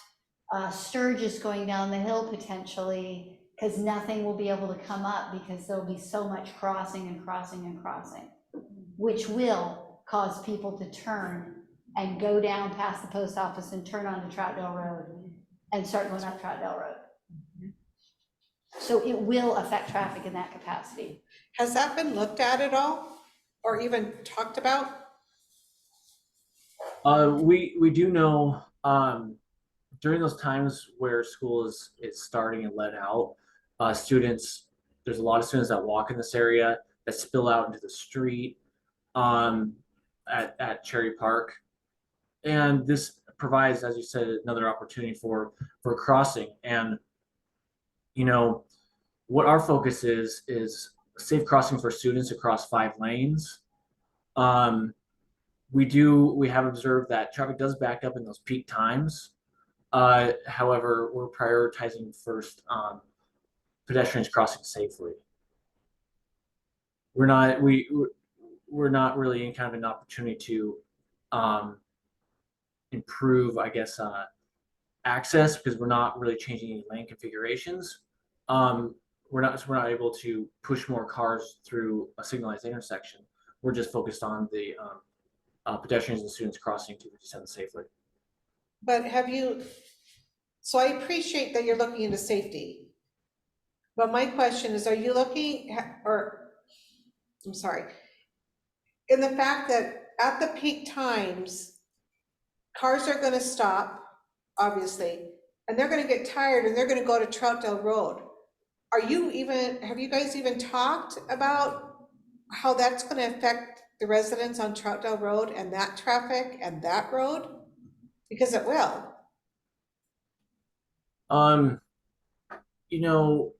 Sturgis going down the hill potentially, because nothing will be able to come up because there'll be so much crossing and crossing and crossing, which will cause people to turn and go down past the post office and turn onto Troutdale Road and start going up Troutdale Road. So it will affect traffic in that capacity. Has that been looked at all or even talked about? We do know during those times where school is starting and let out, there's a lot of students that walk in this area that spill out into the street at Cherry Park. And this provides, as you said, another opportunity for crossing. And what our focus is safe crossing for students across 5 lanes. We have observed that traffic does back up in those peak times. However, we're prioritizing first pedestrians crossing safely. We're not really in kind of an opportunity to improve, I guess, access, because we're not really changing any lane configurations. We're not able to push more cars through a signalized intersection. We're just focused on the pedestrians and students crossing 257 safely. But so I appreciate that you're looking into safety. But my question is, are you looking, I'm sorry, in the fact that at the peak times, cars are gonna stop, obviously, and they're gonna get tired and they're gonna go to Troutdale Road. Have you guys even talked about how that's gonna affect the residents on Troutdale Road and that traffic and that road? Because it will. You know,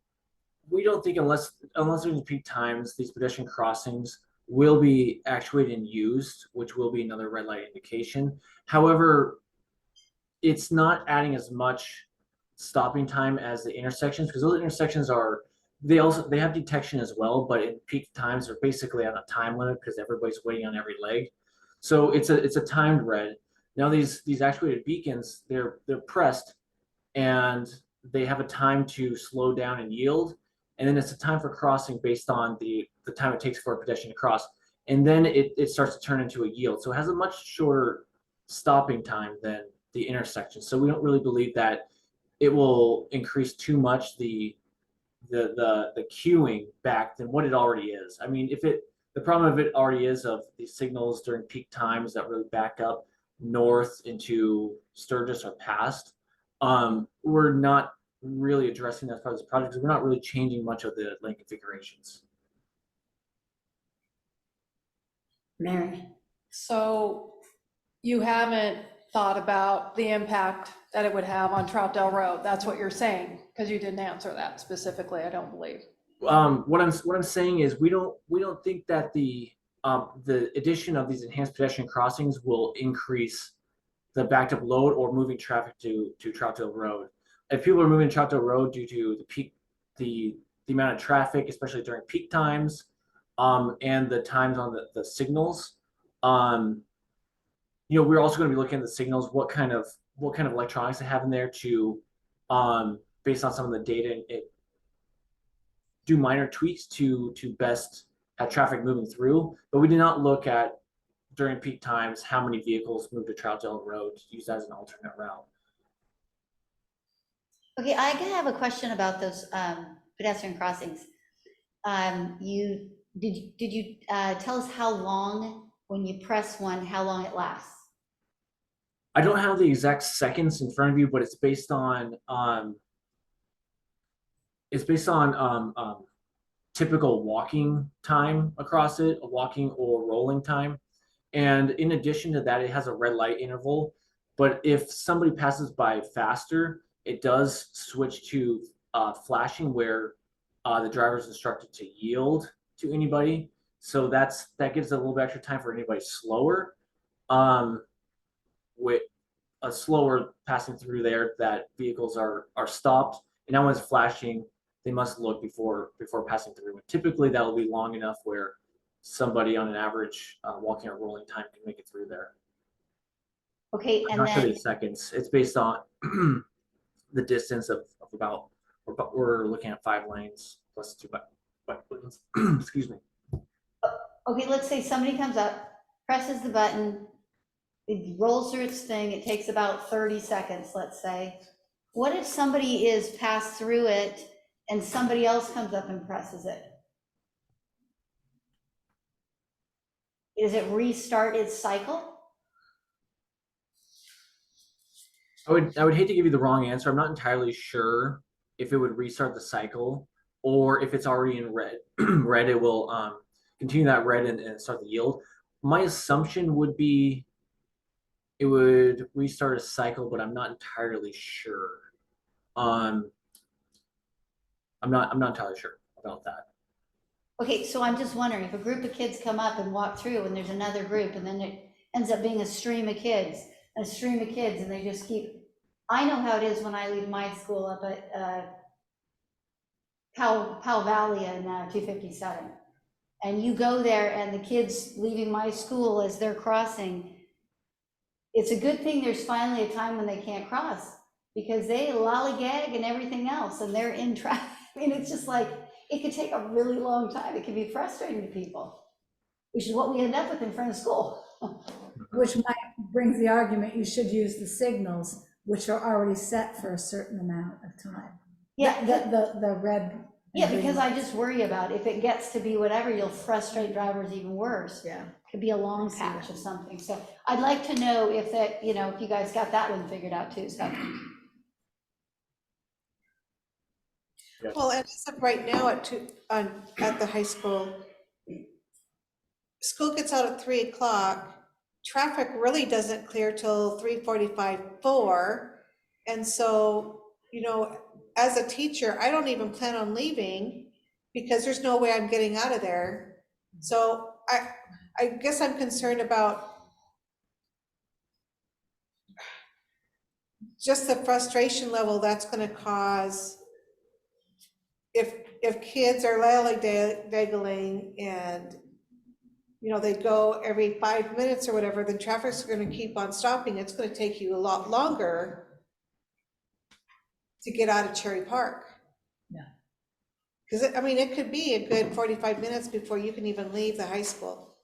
we don't think unless there's peak times, these pedestrian crossings will be actuated and used, which will be another red light indication. However, it's not adding as much stopping time as the intersections, because those intersections they have detection as well, but in peak times they're basically on a time limit because everybody's waiting on every leg. So it's a timed red. Now these actuated beacons, they're pressed and they have a time to slow down and yield, and then it's a time for crossing based on the time it takes for a pedestrian to cross, and then it starts to turn into a yield. So it has a much shorter stopping time than the intersection. So we don't really believe that it will increase too much the queuing back than what it already is. I mean, the problem of it already is of the signals during peak times that really back up north into Sturgis or past. We're not really addressing that part of this project because we're not really changing much of the lane configurations. Mary? So you haven't thought about the impact that it would have on Troutdale Road? That's what you're saying, because you didn't answer that specifically, I don't believe. What I'm saying is we don't think that the addition of these enhanced pedestrian crossings will increase the backed up load or moving traffic to Troutdale Road. If people are moving to Troutdale Road due to the amount of traffic, especially during peak times, and the times on the signals, we're also going to be looking at the signals, what kind of electronics they have in there to, based on some of the data, do minor tweaks to best have traffic moving through. But we did not look at during peak times how many vehicles move to Troutdale Road to use as an alternate route. Okay, I have a question about those pedestrian crossings. Did you tell us how long, when you press one, how long it lasts? I don't have the exact seconds in front of you, but it's based on typical walking time across it, a walking or rolling time. And in addition to that, it has a red light interval. But if somebody passes by faster, it does switch to flashing, where the driver is instructed to yield to anybody. So that gives a little bit extra time for anybody slower. With a slower passing through there, that vehicles are stopped, and now when it's flashing, they must look before passing through. And typically that will be long enough where somebody on an average walking or rolling time can make it through there. Okay, and not then sure the seconds. It's based on the distance of about, we're looking at 5 lanes plus 2 bike lanes. Excuse me. okay, let's say somebody comes up, presses the button, it rolls through its thing, it takes about 30 seconds, let's say. What if somebody is passed through it and somebody else comes up and presses it? Does it restart its cycle? I would hate to give you the wrong answer. I'm not entirely sure if it would restart the cycle, or if it's already in red. Red, it will continue that red and start the yield. My assumption would be it would restart a cycle, but I'm not entirely sure. I'm not entirely sure about that. Okay, so I'm just wondering, if a group of kids come up and walk through and there's another group, and then it ends up being a stream of kids, and they just keep I know how it is when I leave my school up at Powell Valley in 257. And you go there and the kids leaving my school as they're crossing, it's a good thing there's finally a time when they can't cross, because they lollygag and everything else, and they're in traffic. I mean, it's just like, it could take a really long time. It can be frustrating to people, which is what we end up with in front of school. Which might brings the argument, you should use the signals, which are already set for a certain amount of time. Yeah, The red. and yeah, green because I lights. just worry about if it gets to be whatever, you'll frustrate drivers even worse. Yeah. Could be a long patch of something. So I'd like to know if that, you know, if you guys got that one figured out too, so. Well, and as of right now at the high school, school gets out at 3 o'clock. Traffic really doesn't clear till 3:45, 4. And so, you know, as a teacher, I don't even plan on leaving because there's no way I'm getting out of there. So I guess I'm concerned about just the frustration level that's gonna cause if kids are lollygagging and, you know, they go every 5 minutes or whatever, then traffic's gonna keep on stopping. It's gonna take you a lot longer to get out of Cherry Park. Yeah. Because, I mean, it could be a good 45 minutes before you can even leave the high school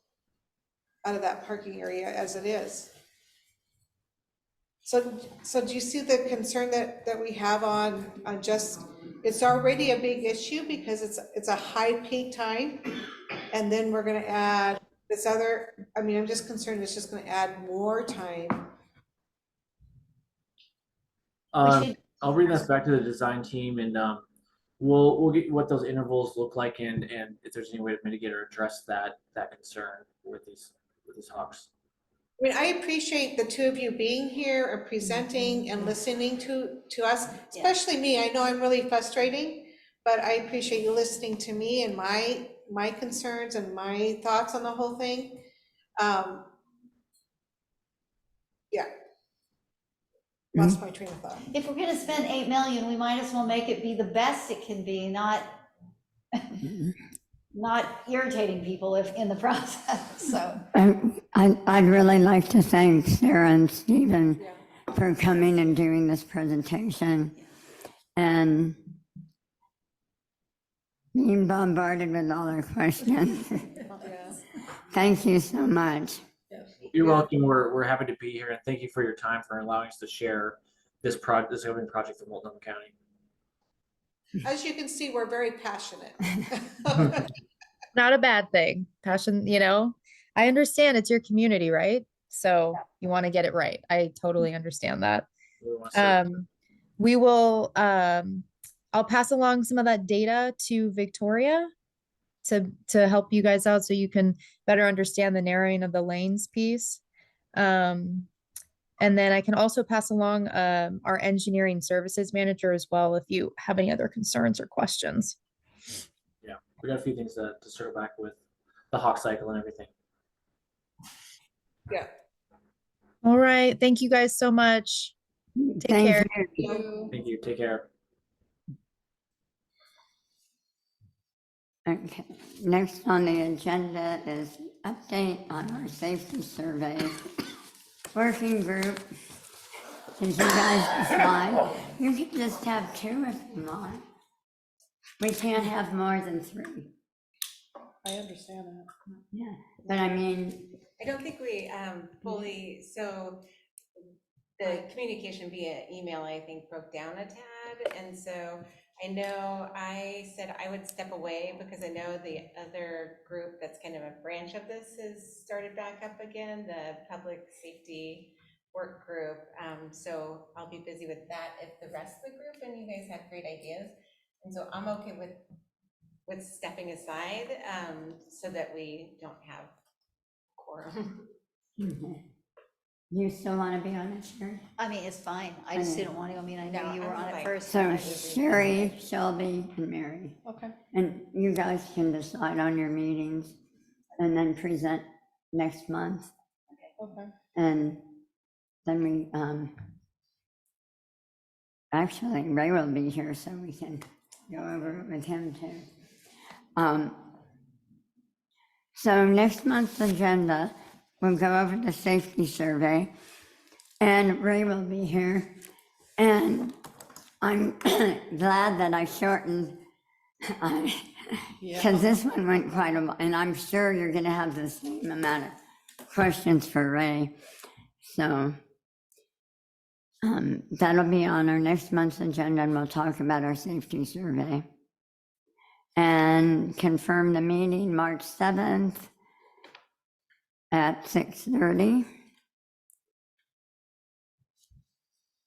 out of that parking area as it is. So do you see the concern that we have on just, it's already a big issue because it's a high peak time, and then we're gonna add this other, I mean, I'm just concerned it's just gonna add more time. I'll bring this back to the design team, and we'll get what those intervals look like, and if there's any way to mitigate or address that concern with these hawks. I mean, I appreciate the two of you being here and presenting and listening to us, especially me. I know I'm really frustrating, but I appreciate you listening to me and my concerns and my thoughts on the whole thing. Yeah. Lost my train of thought. If we're gonna spend 8 million, we might as well make it be the best it can be, not irritating people if in the process, so. I'd really like to thank Sarah and Stephen for coming and doing this presentation and being bombarded with all our questions. Thank you so much. You're welcome. We're happy to be here, and thank you for your time for allowing us to share this open project for Multnomah County. As you can see, we're very passionate. Not a bad thing. Passion, you know, I understand it's your community, right? So you want to get it right. I totally understand that. We will, I'll pass along some of that data to Victoria to help you guys out so you can better understand the narrowing of the lanes piece. And then I can also pass along our engineering services manager as well if you have any other concerns or questions. Yeah, we got a few things to circle back with the hawk cycle and everything. Yeah. All right. Thank you guys so much. Take care. Thank you. Take care. Okay, next on the agenda is update on our safety survey working group. Did you guys decide? You can just have 2 if you want. We can't have more than 3. I understand that. Yeah, but I mean, I don't think we fully, so the communication via email, I think, broke down a tad. And so I know I said I would step away because I know the other group that's kind of a branch of this has started back up again, the public safety work group. So I'll be busy with that if the rest of the group and you guys have great ideas. And so I'm okay with stepping aside so that we don't have quorum. you still want to be on it, Sherry? I mean, it's fine. I just didn't want to. I mean, I know No, you were I'm on it fine. first. So Sherry, Shelby, and Mary. Okay. And you guys can decide on your meetings and then present next month. Okay. And then we Actually, Ray will be here, so we can go over it with him too. So next month's agenda, we'll go over the safety survey, and Ray will be here. And I'm glad that I shortened, because this one went quite a while, and I'm sure you're gonna have the same amount of questions for Ray. So that'll be on our next month's agenda, and we'll talk about our safety survey. And confirm the meeting March 7th at 6:30.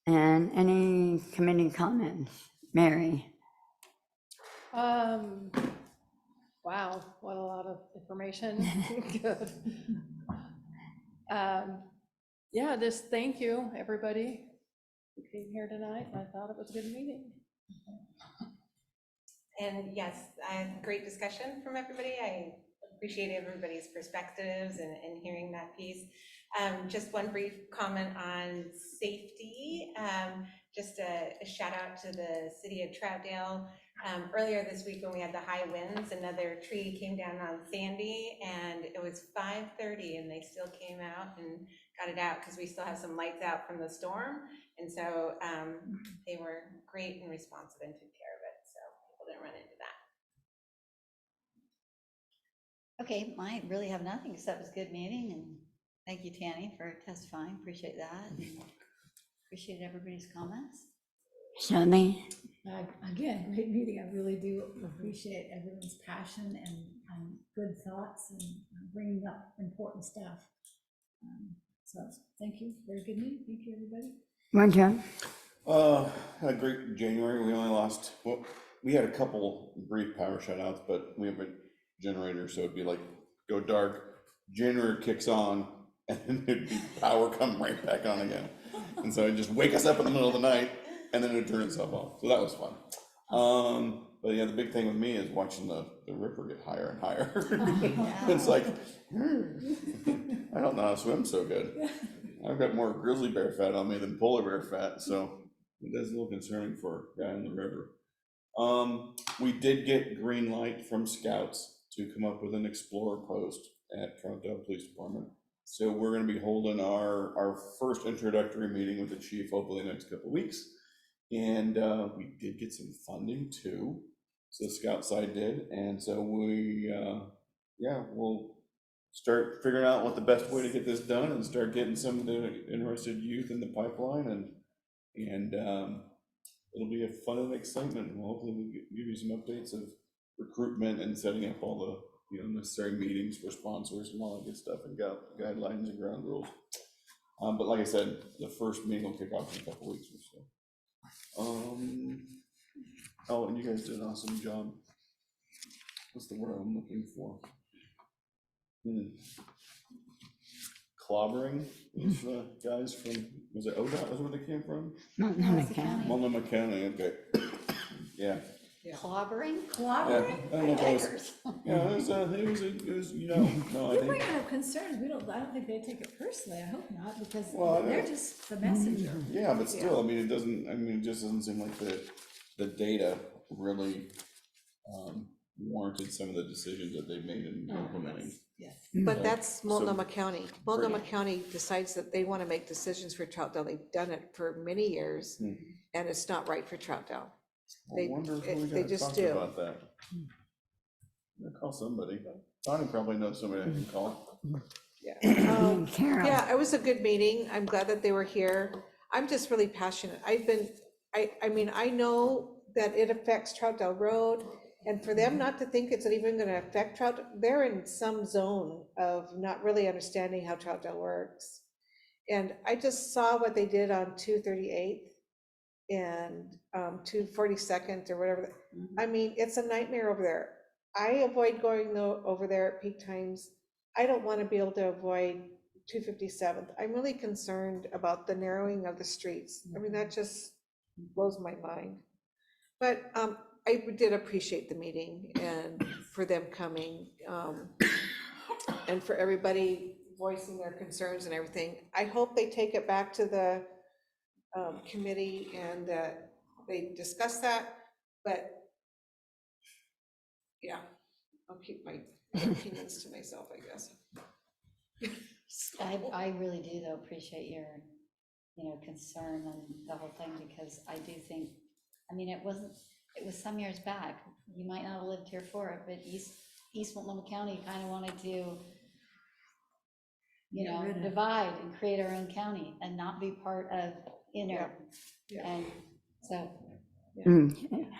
And any committee comments? Mary? Wow, what a lot of information. Good. Yeah, just thank you, everybody who came here tonight. I thought it was a good meeting. And yes, great discussion from everybody. I appreciate everybody's perspectives and hearing that piece. Just one brief comment on safety. Just a shout out to the city of Troutdale. Earlier this week when we had the high winds, another tree came down on Sandy, and it was 5:30 and they still came out and got it out because we still have some lights out from the storm. And so they were great and responsive and took care of it. So people didn't run into that. Okay, I really have nothing except it was a good meeting, and thank you, Tanny, for testifying. Appreciate that. And appreciate everybody's comments. Shelby? Again, great meeting. I really do appreciate everyone's passion and good thoughts and bringing up important stuff. So thank you. Very good meeting. Thank you, everybody. Roger? Had a great January. We only lost, well, we had a couple brief power shutouts, but we have a generator, so it'd be like go dark, generator kicks on, and then it'd be power come right back on again. And so it'd just wake us up in the middle of the night, and then it'd turn itself off. So that was fun. But yeah, the big thing with me is watching the river get higher and higher. It's like, I don't know how to swim so good. I've got more grizzly bear fat on me than polar bear fat, so it is a little concerning for a guy in the river. We did get green light from scouts to come up with an explorer post at Troutdale Police Department. So we're going to be holding our first introductory meeting with the chief hopefully the next couple of weeks. And we did get some funding too. So the scout side did. And so we, we'll start figuring out what the best way to get this done and start getting some of the interested youth in the pipeline. And it'll be a fun and excitement. We'll hopefully give you some updates of recruitment and setting up all the necessary meetings for sponsors and all that good stuff, and guidelines and ground rules. But like I said, the first meeting will kick off in a couple weeks or so. Oh, and you guys did an awesome job. What's the word I'm looking for? Clobbering with the guys from, was it ODOT, was where they came from? Multnomah County. Multnomah County, okay. Yeah. Clobbering? Clobbering? I don't know if I was, yeah, it was, no, I You're think. bringing up concerns. I don't think they take it personally. I hope not, because Well, they're just the messenger. Yeah, but still, I mean, it just doesn't seem like the data really warranted some of the decisions that they've made in implementing. Yes. But that's Multnomah So- County. Multnomah County decides that they want to make decisions for Troutdale. They've done it for many years, and it's not right for Troutdale. I wonder if we they gotta just talk do. about that. I'll call somebody. Tony probably knows somebody I can call. Yeah. Carol? Yeah, it was a good meeting. I'm glad that they were here. I'm just really passionate. I mean, I know that it affects Troutdale Road, and for them not to think it's even gonna affect Troutdale, they're in some zone of not really understanding how Troutdale works. And I just saw what they did on 238th and 242nd or whatever. I mean, it's a nightmare over there. I avoid going over there at peak times. I don't want to be able to avoid 257th. I'm really concerned about the narrowing of the streets. I mean, that just blows my mind. But I did appreciate the meeting and for them coming and for everybody voicing their concerns and everything. I hope they take it back to the committee and that they discussed that, but yeah, I'll keep my opinions to myself, I guess. I really do though appreciate your, concern on the whole thing, because I do think, it was some years back, you might not have lived here for it, but East Multnomah County kind of wanted to, Get rid of it. divide and create our own county and not be part of inner. Yeah. And so Mm.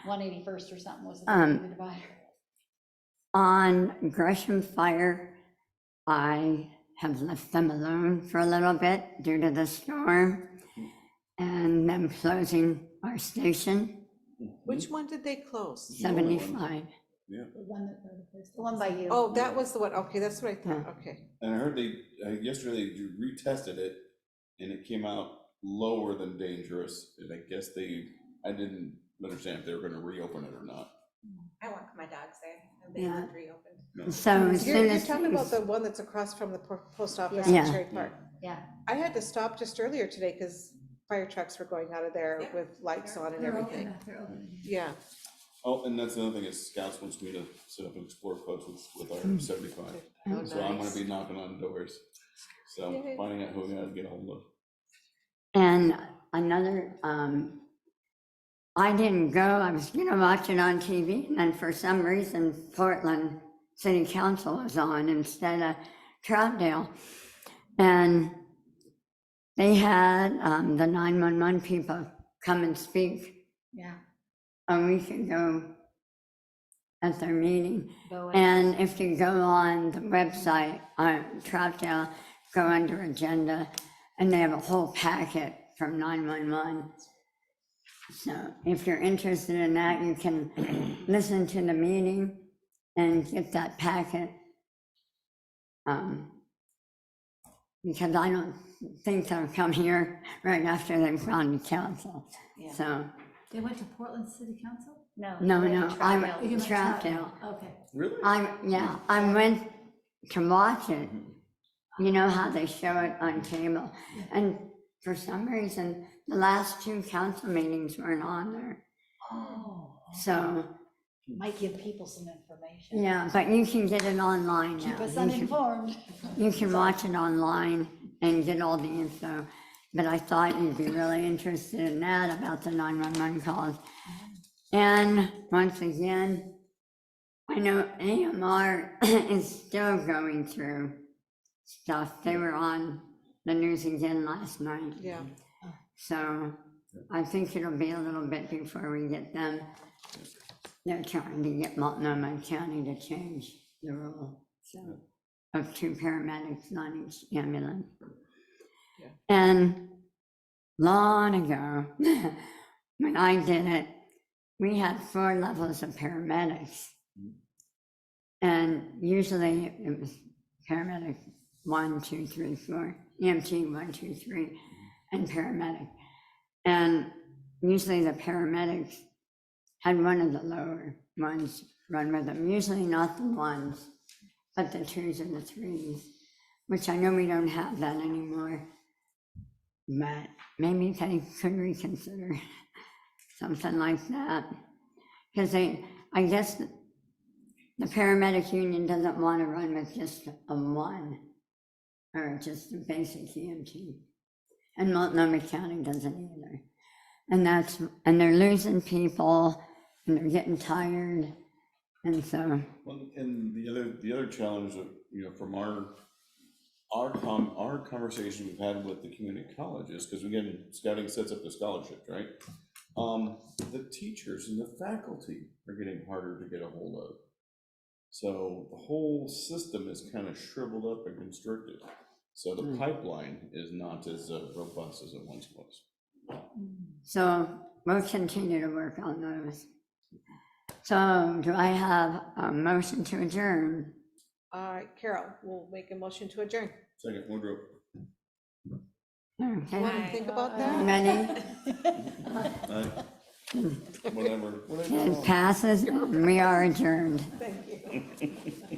181st or something was the divider. On Gresham Fire, I have left them alone for a little bit due to the storm and them closing our station, Which one did they close? 75. The one that they're the first. The one by you. Oh, that was the one, okay, that's what I thought, Yeah. okay. And I heard yesterday they retested it and it came out lower than dangerous. And I guess I didn't understand if they were gonna reopen it or not. I walk my dogs there, and they Yeah. look reopened. So as soon You're as talking about things- the one that's across from the post office Yeah. in Cherry Park. Yeah. I had to stop just earlier today because fire trucks were going out of there Yeah. with lights on and They're open, everything. they're open. Yeah, Oh, and that's another thing is Scouts wants me to set up an Explore Clubs with our 75. oh, So I'm gonna nice. be knocking on doors. So Yay. finding out who we gotta get a hold of. And another, I didn't go, I was gonna watch it on TV, and then for some reason Portland City Council was on instead of Troutdale. And they had the 911 people come and speak Yeah. a week ago at their meeting. Go And if you go on the website, on Troutdale, go under agenda, and they have a whole packet from 911. So if you're interested in that, you can listen to the meeting and get that packet. Because I don't think they'll come here right after they've gone to council. Yeah. So, They went to Portland City Council? no, they no, tried I'm out. You went to Troutdale. Okay. Really? I went to watch it. You know how they show it on cable? And for some reason, the last two council meetings weren't on there. Oh. So, Might give people some information. yeah, but you can get it online now. Keep us You can- uninformed. You can watch it online and get all the info. But I thought you'd be really interested in that about the 911 calls. And once again, I know AMR is still going through stuff. They were on the news again last night. Yeah. So I think it'll be a little bit before we get them. They're trying to get Multnomah County to change the rule, so, of 2 paramedics on each ambulance. Yeah. And long ago, when I did it, we had 4 levels of paramedics. And usually it was paramedic 1, 2, 3, 4, EMT 1, 2, 3, and paramedic. And usually the paramedics had one of the lower ones run with them, usually not the 1s, but the 2s and the 3s, which I know we don't have that anymore. But maybe they could reconsider something like that. Because I guess the paramedic union doesn't want to run with just a 1 or just a basic EMT. And Multnomah County doesn't either. And they're losing people and they're getting tired. And so, Well, and the other challenge of, from our conversation we've had with the community colleges, because again, scouting sets up the scholarships, right? The teachers and the faculty are getting harder to get a hold of. So the whole system is kind of shriveled up and constricted. So the pipeline is not as robust as it once was. so we'll continue to work on those. So do I have a motion to adjourn? All right, Carol, we'll make a motion to adjourn. Second, Woodrow. Okay, Want to think about that? ready? Whatever. It passes, we are adjourned. Thank you.